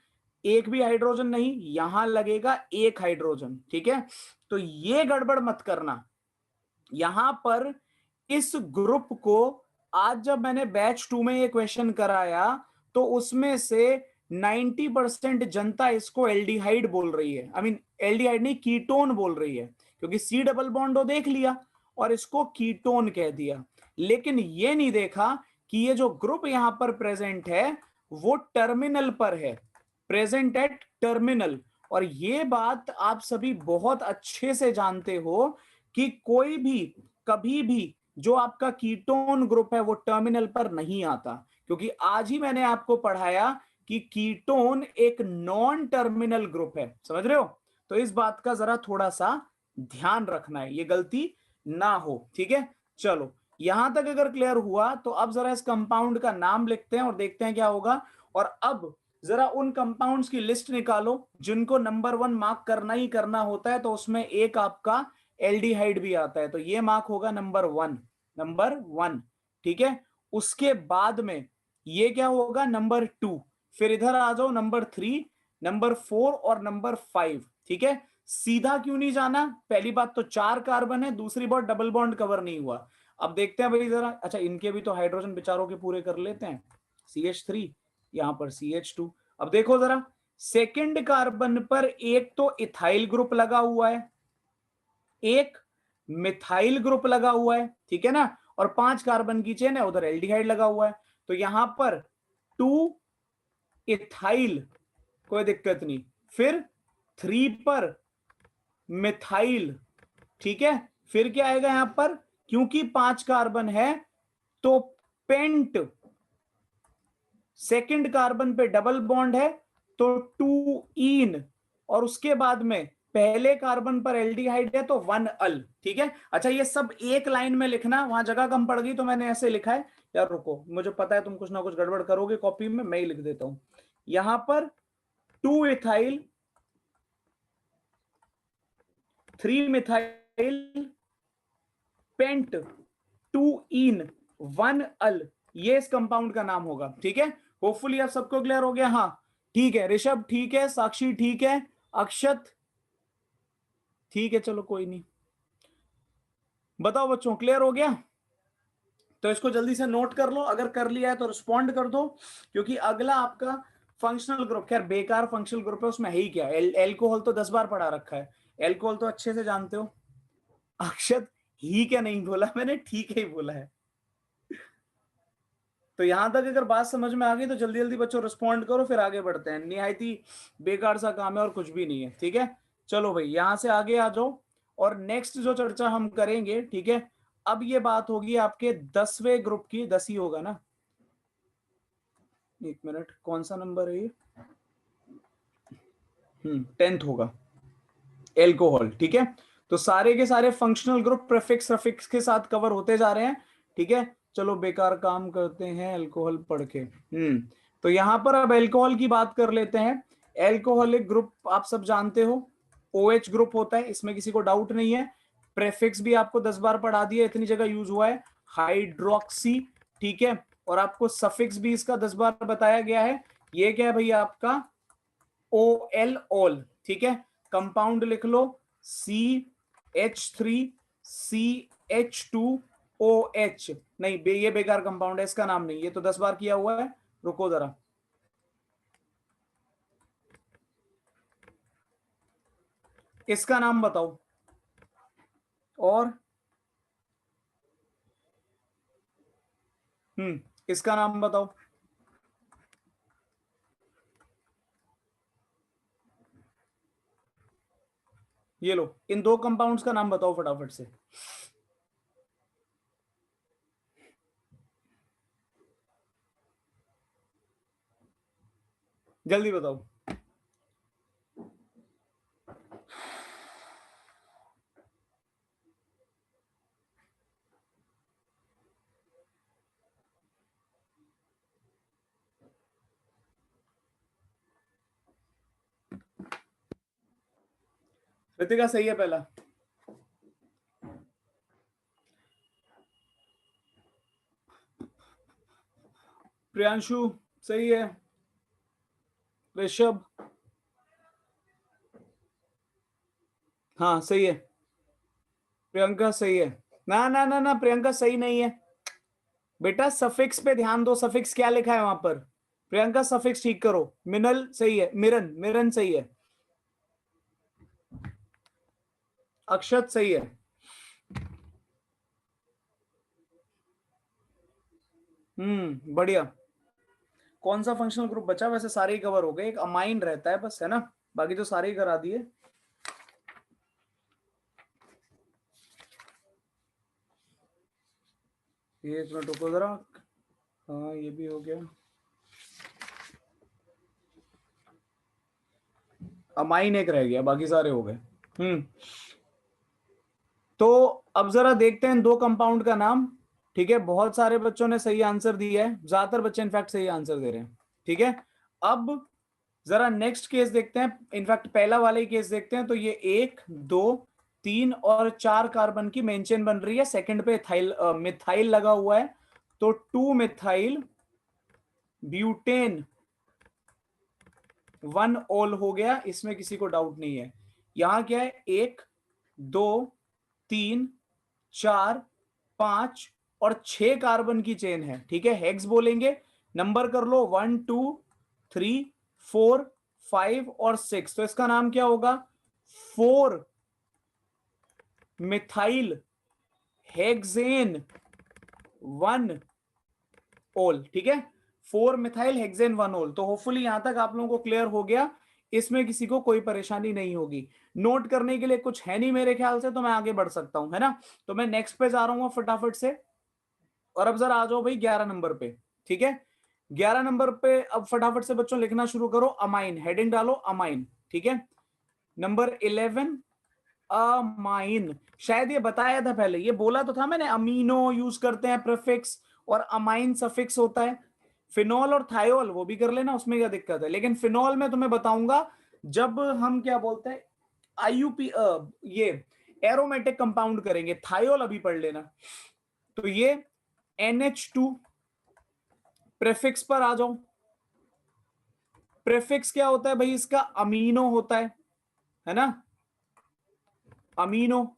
एक भी हाइड्रोजन नहीं, यहां लगेगा एक हाइड्रोजन, ठीक है। तो ये गड़बड़ मत करना, यहां पर इस ग्रुप को, आज जब मैंने बैच 2 में ये क्वेश्चन कराया तो उसमें से 90% जनता इसको एल्डिहाइड बोल रही है, आई मीन एल्डिहाइड नहीं, कीटोन बोल रही है, क्योंकि सी डबल बॉन्ड देख लिया और इसको कीटोन कह दिया। लेकिन ये नहीं देखा कि ये जो ग्रुप यहां पर प्रेजेंट है वो टर्मिनल पर है, प्रेजेंट एट टर्मिनल। और ये बात आप सभी बहुत अच्छे से जानते हो कि कोई भी कभी भी जो आपका कीटोन ग्रुप है वो टर्मिनल पर नहीं आता, क्योंकि आज ही मैंने आपको पढ़ाया कि कीटोन एक नॉन टर्मिनल ग्रुप है, समझ रहे हो। तो इस बात का जरा थोड़ा सा ध्यान रखना है, ये गलती ना हो, ठीक है। चलो, यहां तक अगर क्लियर हुआ तो अब जरा इस कंपाउंड का नाम लिखते हैं और देखते हैं क्या होगा। और अब जरा उन कंपाउंड्स की लिस्ट निकालो जिनको नंबर 1 मार्क करना ही करना होता है, तो उसमें एक आपका एल्डिहाइड भी आता है, तो ये मार्क होगा नंबर 1, नंबर 1, ठीक है। उसके बाद में ये क्या होगा, नंबर 2, फिर इधर आ जाओ नंबर 3, नंबर 4 और नंबर 5, ठीक है। सीधा क्यों नहीं जाना, पहली बात तो 4 कार्बन है, दूसरी बात डबल बॉन्ड कवर नहीं हुआ। अब देखते हैं भाई जरा, अच्छा इनके भी तो हाइड्रोजन बेचारों के पूरे कर लेते हैं, CH3, यहां पर CH2। अब देखो जरा, सेकंड कार्बन पर एक तो इथाइल ग्रुप लगा हुआ है, एक मिथाइल ग्रुप लगा हुआ है, ठीक है ना, और 5 कार्बन की चेन है, उधर एल्डिहाइड लगा हुआ है। तो यहां पर 2 इथाइल, कोई दिक्कत नहीं, फिर 3 पर मिथाइल, ठीक है। फिर क्या आएगा यहां पर, क्योंकि 5 कार्बन है तो पेंट, सेकंड कार्बन पे डबल बॉन्ड है तो 2 इन, और उसके बाद में पहले कार्बन पर एल्डिहाइड है तो 1 अल, ठीक है। अच्छा ये सब एक लाइन में लिखना, वहां जगह कम पड़ गई तो मैंने ऐसे लिखा है। यार रुको, मुझे पता है तुम कुछ ना कुछ गड़बड़ करोगे कॉपी में, मैं ही लिख देता हूं। यहां पर 2 इथाइल, 3 मिथाइल, पेंट, 2 इन, 1 अल, ये इस कंपाउंड का नाम होगा, ठीक है। होपफुली आप सबको क्लियर हो गया, हाँ ठीक है, ऋषभ ठीक है, साक्षी ठीक है, अक्षत ठीक है, चलो कोई नहीं। बताओ बच्चों, क्लियर हो गया? तो इसको जल्दी से नोट कर लो, अगर कर लिया है तो रिस्पॉन्ड कर दो, क्योंकि अगला आपका फंक्शनल ग्रुप, खैर बेकार फंक्शनल ग्रुप है, उसमें है ही क्या, एल्कोहल तो 10 बार पढ़ा रखा है, एल्कोहल तो अच्छे से जानते हो। अक्षत ही क्या नहीं बोला मैंने, ठीक है ही बोला है। तो यहां तक अगर बात समझ में आ गई तो जल्दी जल्दी बच्चों रिस्पॉन्ड करो, फिर आगे बढ़ते हैं, निहायत ही बेकार सा काम है और कुछ भी नहीं है, ठीक है। चलो भाई यहां से आगे आ जाओ, और नेक्स्ट जो चर्चा हम करेंगे, ठीक है, अब ये बात होगी आपके 10वें ग्रुप की, 10 ही होगा ना, एक मिनट, कौन सा नंबर है ये, 10th होगा, एल्कोहल। ठीक है, तो सारे के सारे फंक्शनल ग्रुप प्रेफिक्स सफिक्स के साथ कवर होते जा रहे हैं। ठीक है, चलो बेकार काम करते हैं एल्कोहल पढ़ के। तो यहां पर अब एल्कोहल की बात कर लेते हैं। एल्कोहलिक ग्रुप आप सब जानते हो, OH ग्रुप होता है, इसमें किसी को डाउट नहीं है। प्रेफिक्स भी आपको 10 बार पढ़ा दिया, इतनी जगह यूज हुआ है, हाइड्रोक्सी। ठीक है, और आपको सफिक्स भी इसका 10 बार बताया गया है। ये क्या है भैया आपका OL, ओल। ठीक है, कंपाउंड लिख लो, CH3CH2OH। नहीं ये बेकार कंपाउंड है, इसका नाम नहीं, ये तो 10 बार किया हुआ है। रुको जरा, इसका नाम बताओ। और इसका नाम बताओ। ये लो, इन दो कंपाउंड्स का नाम बताओ फटाफट से। जल्दी बताओ। ऋतिका सही है पहला, प्रियांशु सही है, ऋषभ हाँ सही है, प्रियंका सही है। ना ना ना ना, प्रियंका सही नहीं है बेटा, सफिक्स पे ध्यान दो, सफिक्स क्या लिखा है वहां पर। प्रियंका सफिक्स ठीक करो। मिनल सही है, मिरन मिरन सही है, अक्षत सही है। बढ़िया। कौन सा फंक्शनल ग्रुप बचा, वैसे सारे ही कवर हो गए, एक अमाइन रहता है बस, है ना, बाकी तो सारे ही करा दिए। ये एक मिनट रुको जरा, हाँ ये भी हो गया, अमाइन एक रह गया, बाकी सारे हो गए। हम्म तो अब जरा देखते हैं दो कंपाउंड का नाम। ठीक है, बहुत सारे बच्चों ने सही आंसर दिया है, ज्यादातर बच्चे इनफैक्ट सही आंसर दे रहे हैं। ठीक है, अब जरा नेक्स्ट केस देखते हैं, इनफैक्ट पहला वाला ही केस देखते हैं। तो ये 1 2 3 और 4 कार्बन की मेन चेन बन रही है, सेकंड पे इथाइल मिथाइल लगा हुआ है, तो 2 मिथाइल ब्यूटेन 1 ओल हो गया, इसमें किसी को डाउट नहीं है। यहां क्या है, 1 2 3 4 5 और 6 कार्बन की चेन है। ठीक है, हेक्स बोलेंगे, नंबर कर लो 1 2 3 4 5 और 6, तो इसका नाम क्या होगा, 4 मिथाइल हेक्सेन 1 ओल। ठीक है, 4 मिथाइल हेक्सेन 1 ओल। तो होपफुली यहां तक आप लोगों को क्लियर हो गया, इसमें किसी को कोई परेशानी नहीं होगी। नोट करने के लिए कुछ है नहीं मेरे ख्याल से, तो मैं आगे बढ़ सकता हूं, है ना। तो मैं नेक्स्ट पे जा रहा हूं फटाफट से। और अब जरा आ जाओ भाई 11 नंबर पे। ठीक है, 11 नंबर पे अब फटाफट से बच्चों लिखना शुरू करो, अमाइन, हेडिंग डालो अमाइन। ठीक है, नंबर 11 अमाइन। शायद ये बताया था पहले, ये बोला तो था मैंने, अमीनो यूज करते हैं प्रीफिक्स, और अमाइन सफिक्स होता है। फिनॉल और थायोल वो भी कर लेना, उसमें क्या दिक्कत है, लेकिन फिनॉल में तुम्हें बताऊंगा जब हम क्या बोलते हैं आईयूपी, ये एरोमेटिक कंपाउंड करेंगे। थायोल अभी पढ़ लेना। तो ये NH2, प्रेफिक्स पर आ जाओ। प्रेफिक्स क्या होता है भाई इसका, अमीनो होता है ना, अमीनो।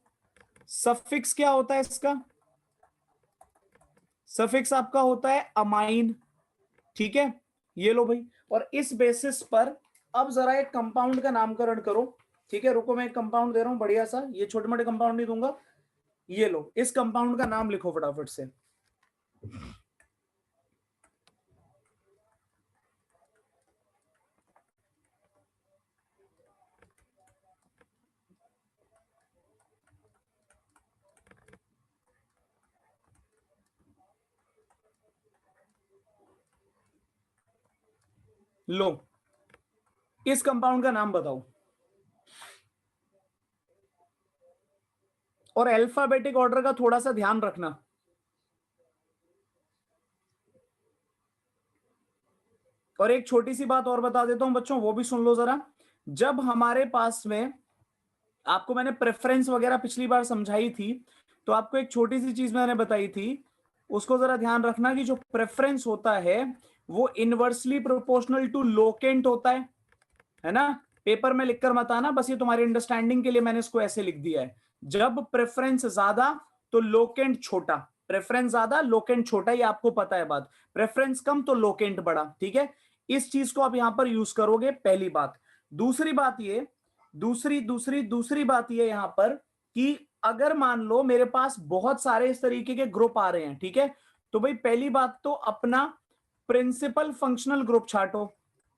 सफिक्स क्या होता है इसका, सफिक्स आपका होता है अमाइन। ठीक है, ये लो भाई, और इस बेसिस पर अब जरा एक कंपाउंड का नामकरण करो। ठीक है, रुको मैं एक कंपाउंड दे रहा हूं बढ़िया सा, ये छोटे मोटे कंपाउंड नहीं दूंगा। ये लो, इस कंपाउंड का नाम लिखो फटाफट से। लो, इस कंपाउंड का नाम बताओ। और अल्फाबेटिक ऑर्डर का थोड़ा सा ध्यान रखना। और एक छोटी सी बात और बता देता हूं बच्चों, वो भी सुन लो जरा। जब हमारे पास में, आपको मैंने प्रेफरेंस वगैरह पिछली बार समझाई थी, तो आपको एक छोटी सी चीज मैंने बताई थी, उसको जरा ध्यान रखना कि जो प्रेफरेंस होता है वो इनवर्सली प्रोपोर्शनल टू लोकेंट होता है ना। पेपर में लिखकर मत आना, बस ये तुम्हारी अंडरस्टैंडिंग के लिए मैंने इसको ऐसे लिख दिया है। जब प्रेफरेंस ज्यादा तो लोकेंट छोटा, प्रेफरेंस ज्यादा लोकेंट छोटा, ये आपको पता है बात। प्रेफरेंस कम तो लोकेंट बड़ा, ठीक है। इस चीज को आप यहां पर यूज करोगे, पहली बात। दूसरी बात ये, दूसरी बात ये यहां पर कि अगर मान लो मेरे पास बहुत सारे इस तरीके के ग्रुप आ रहे हैं, ठीक है, तो भाई पहली बात तो अपना प्रिंसिपल फंक्शनल ग्रुप छाटो,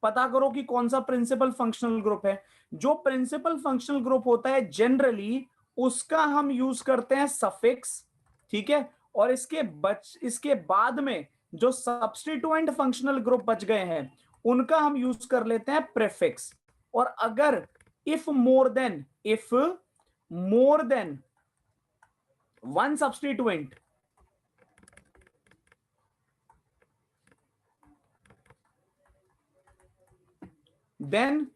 पता करो कि कौन सा प्रिंसिपल फंक्शनल ग्रुप है। जो प्रिंसिपल फंक्शनल ग्रुप होता है जनरली उसका हम यूज करते हैं सफिक्स, ठीक है। और इसके बाद में जो सब्स्टिट्यूएंट फंक्शनल ग्रुप बच गए हैं उनका हम यूज कर लेते हैं प्रेफिक्स। और अगर if more than one substituent, then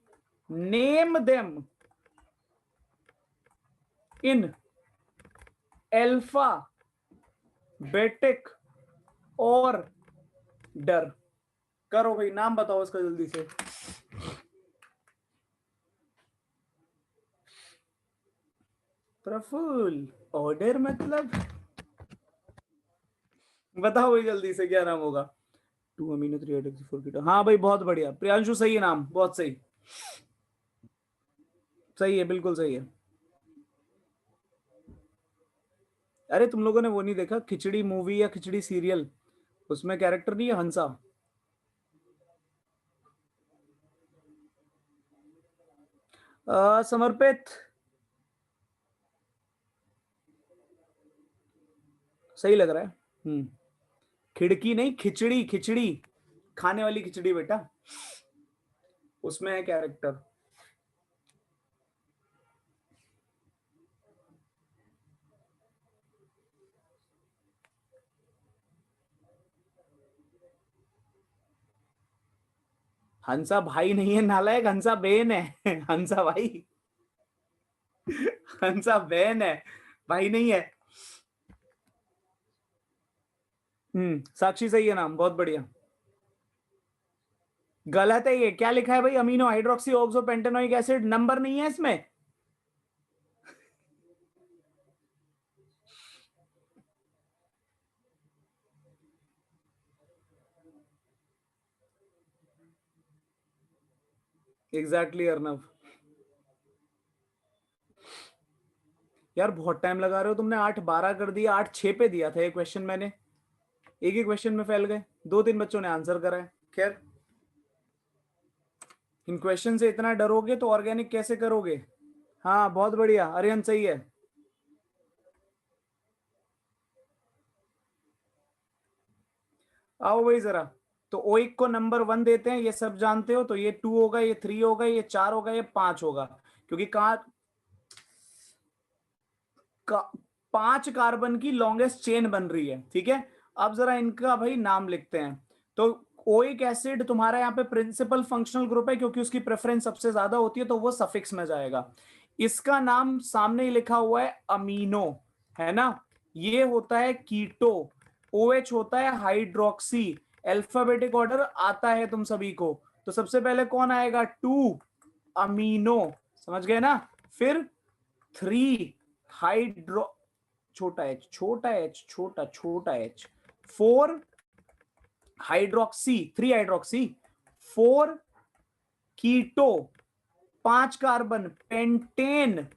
name them in alphabetic order। करो भाई, नाम बताओ इसका जल्दी से। प्रफुल्ल, ऑर्डर मतलब बताओ भाई जल्दी से, क्या नाम होगा? 2 अमीनो 3 हाइड्रोक्सी 4 कीटो। हाँ भाई बहुत बढ़िया प्रियांशु, सही है नाम, बहुत सही, सही है, बिल्कुल सही है। अरे तुम लोगों ने वो नहीं देखा खिचड़ी मूवी या खिचड़ी सीरियल? उसमें कैरेक्टर नहीं है हंसा? समर्पित, सही लग रहा है। खिड़की नहीं, खिचड़ी, खिचड़ी खाने वाली खिचड़ी बेटा, उसमें है कैरेक्टर। हंसा भाई नहीं है नालायक, हंसा बहन है हंसा भाई हंसा बहन है, भाई नहीं है। साक्षी सही है नाम, बहुत बढ़िया। गलत है ये, क्या लिखा है भाई? Amino hydroxy oxo pentanoic acid, number नहीं है इसमें। एग्जैक्टली अर्नव। यार बहुत टाइम लगा रहे हो तुमने, 8-12 कर दिया, 8-6 पे दिया था ये क्वेश्चन मैंने, एक ही क्वेश्चन में फैल गए, 2-3 बच्चों ने आंसर करा है। खैर, इन क्वेश्चन से इतना डरोगे तो ऑर्गेनिक कैसे करोगे? हाँ बहुत बढ़िया, अरियन सही है। आओ भाई जरा, तो ओइक को नंबर 1 देते हैं, ये सब जानते हो, तो ये 2 होगा, ये 3 होगा, ये 4 होगा, ये 5 होगा, क्योंकि का, 5 कार्बन की लॉन्गेस्ट चेन बन रही है, ठीक है। अब जरा इनका भाई नाम लिखते हैं। तो ओइक एसिड तुम्हारा यहाँ पे प्रिंसिपल फंक्शनल ग्रुप है, क्योंकि उसकी प्रेफरेंस सबसे ज्यादा होती है, तो वो सफिक्स में जाएगा। इसका नाम सामने ही लिखा हुआ है अमीनो, है ना। ये होता है कीटो, OH होता है हाइड्रोक्सी। अल्फाबेटिक ऑर्डर आता है तुम सभी को, तो सबसे पहले कौन आएगा? 2 अमीनो, समझ गए ना। फिर 3 हाइड्रो, छोटा एच, छोटा एच, छोटा छोटा एच, 4 हाइड्रोक्सी, 3 हाइड्रोक्सी, 4 कीटो, 5 कार्बन पेंटेन,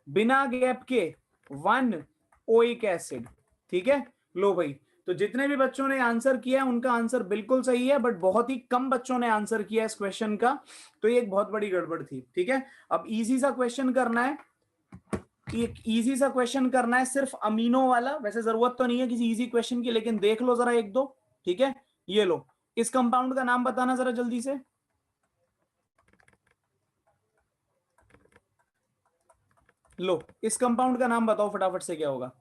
बिना गैप के 1 ओइक एसिड, ठीक है। लो भाई, तो जितने भी बच्चों ने आंसर किया उनका आंसर बिल्कुल सही है, बट बहुत ही कम बच्चों ने आंसर किया इस क्वेश्चन का, तो ये एक बहुत बड़ी गड़बड़ थी, ठीक है। अब इजी सा क्वेश्चन करना है, एक इजी सा क्वेश्चन करना है सिर्फ अमीनो वाला, वैसे जरूरत तो नहीं है किसी इजी क्वेश्चन की, लेकिन देख लो जरा एक दो, ठीक है। ये लो, इस कंपाउंड का नाम बताना जरा जल्दी से। लो इस कंपाउंड का नाम बताओ फटाफट से, क्या होगा?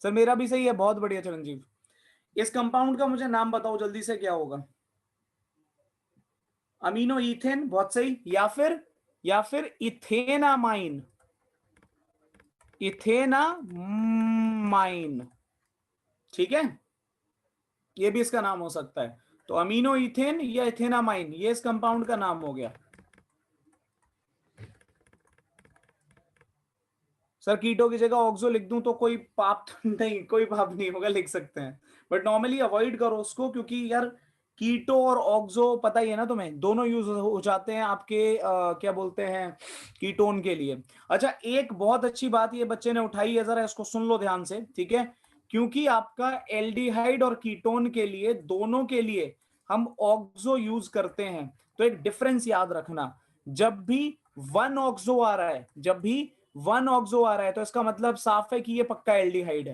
सर मेरा भी सही है, बहुत बढ़िया चिरंजीव। इस कंपाउंड का मुझे नाम बताओ जल्दी से, क्या होगा? अमीनो इथेन, बहुत सही। या फिर इथेनामाइन, इथेनामाइन, ठीक है, ये भी इसका नाम हो सकता है। तो अमीनो इथेन या इथेनामाइन, ये इस कंपाउंड का नाम हो गया। सर कीटो की जगह ऑक्सो लिख दूं तो कोई पाप तो नहीं, कोई पाप नहीं होगा, लिख सकते हैं, बट नॉर्मली अवॉइड करो उसको, क्योंकि यार कीटो और ऑक्सो पता ही है ना तुम्हें, दोनों यूज हो जाते हैं आपके क्या बोलते हैं, कीटोन के लिए। अच्छा, एक बहुत अच्छी बात ये बच्चे ने उठाई है, जरा इसको सुन लो ध्यान से, ठीक है? क्योंकि आपका एल्डिहाइड और कीटोन के लिए, दोनों के लिए हम ऑक्सो यूज करते हैं, तो एक डिफरेंस याद रखना, जब भी वन ऑक्सो आ रहा है, जब भी वन ऑक्सो आ रहा है, तो इसका मतलब साफ है कि ये पक्का एल्डिहाइड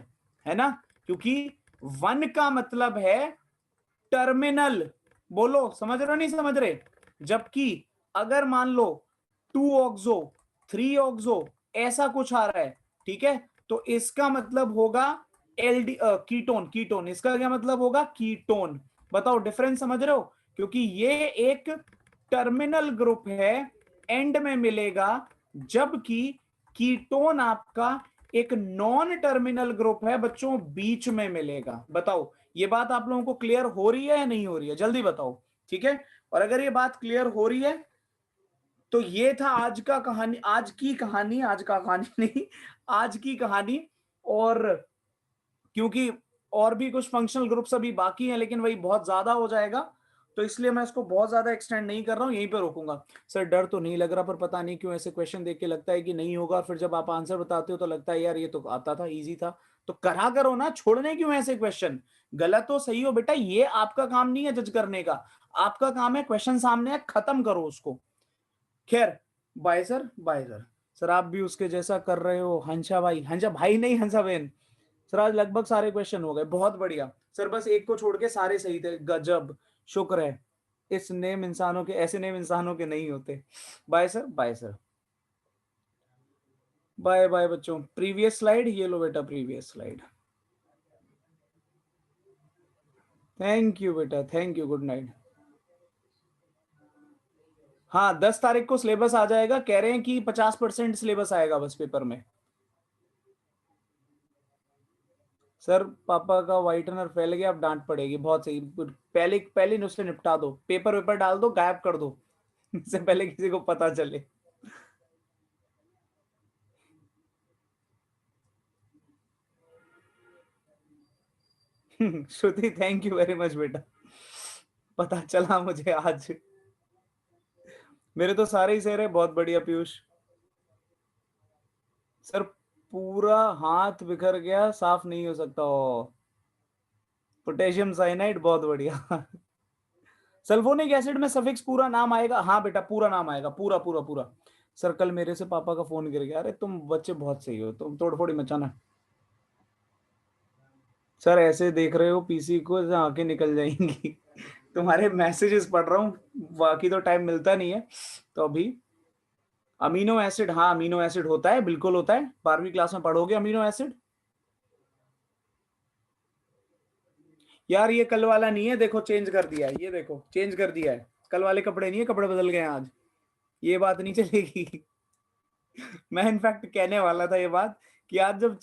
है ना? क्योंकि वन का मतलब है टर्मिनल। बोलो समझ रहे हो नहीं समझ रहे? जबकि अगर मान लो टू ऑक्सो, थ्री ऑक्सो, ऐसा कुछ आ रहा है, ठीक है, तो इसका मतलब होगा एलडी कीटोन, कीटोन, इसका क्या मतलब होगा? कीटोन। बताओ डिफरेंस समझ रहे हो? क्योंकि ये एक टर्मिनल ग्रुप है, एंड में मिलेगा, जबकि कीटोन आपका एक नॉन टर्मिनल ग्रुप है बच्चों, बीच में मिलेगा। बताओ ये बात आप लोगों को क्लियर हो रही है या नहीं हो रही है? जल्दी बताओ, ठीक है? और अगर ये बात क्लियर हो रही है तो ये था आज का कहानी, आज की कहानी, आज का कहानी नहीं, आज की कहानी। और क्योंकि और भी कुछ फंक्शनल ग्रुप्स अभी बाकी हैं, लेकिन वही बहुत ज्यादा हो जाएगा, तो इसलिए मैं इसको बहुत ज्यादा एक्सटेंड नहीं कर रहा हूं, यहीं पे रोकूंगा। सर डर तो नहीं लग रहा, पर पता नहीं क्यों ऐसे क्वेश्चन देख के लगता है कि नहीं होगा, और फिर जब आप आंसर बताते हो तो लगता है यार ये तो आता था, इजी था। तो करा करो ना, छोड़ने क्यों ऐसे क्वेश्चन? गलत हो सही हो बेटा, ये आपका काम नहीं है जज करने का, आपका काम है क्वेश्चन सामने है, खत्म करो उसको। खैर, bye sir, bye sir. Sir आप भी उसके जैसा कर रहे हो, हंसा भाई, हंसा भाई नहीं, हंसा बहन। सर आज लगभग सारे क्वेश्चन हो गए, बहुत बढ़िया सर, बस एक को छोड़ के सारे सही थे, गजब, शुक्र है। इस नेम इंसानों के, ऐसे नेम इंसानों के नहीं होते। Bye sir, bye sir, bye bye बच्चों। प्रीवियस स्लाइड, ये लो बेटा प्रीवियस स्लाइड। थैंक यू बेटा, थैंक यू, गुड नाइट। हाँ 10 तारीख को सिलेबस आ जाएगा, कह रहे हैं कि 50% सिलेबस आएगा बस पेपर में। सर पापा का व्हाइटनर फैल गया, अब डांट पड़ेगी, बहुत सही, पहले पहले ही उससे निपटा दो, पेपर वेपर डाल दो, गायब कर दो इससे पहले किसी को पता चले। श्रुति थैंक यू वेरी मच बेटा, पता चला मुझे आज। मेरे तो सारे ही सही रहे, बहुत बढ़िया पीयूष। सर पूरा हाथ बिखर गया, साफ नहीं हो सकता। ओ पोटेशियम साइनाइड, बहुत बढ़िया। सल्फोनिक एसिड में सफिक्स पूरा नाम आएगा? हाँ बेटा पूरा नाम आएगा, पूरा पूरा पूरा। सर कल मेरे से पापा का फोन गिर गया, अरे तुम बच्चे बहुत सही हो, तुम तोड़फोड़ी मचाना। सर ऐसे देख रहे हो पीसी को, आंखें निकल जाएंगी। तुम्हारे मैसेजेस पढ़ रहा हूँ, बाकी तो टाइम मिलता नहीं है। तो अभी अमीनो एसिड, हाँ अमीनो एसिड होता है, बिल्कुल होता है, 12वीं क्लास में पढ़ोगे अमीनो एसिड। यार ये कल वाला नहीं है, देखो चेंज कर दिया है, ये देखो चेंज कर दिया है, कल वाले कपड़े नहीं है, कपड़े बदल गए हैं आज, ये बात नहीं चलेगी। मैं इनफैक्ट कहने वाला था ये बात, कि आज जब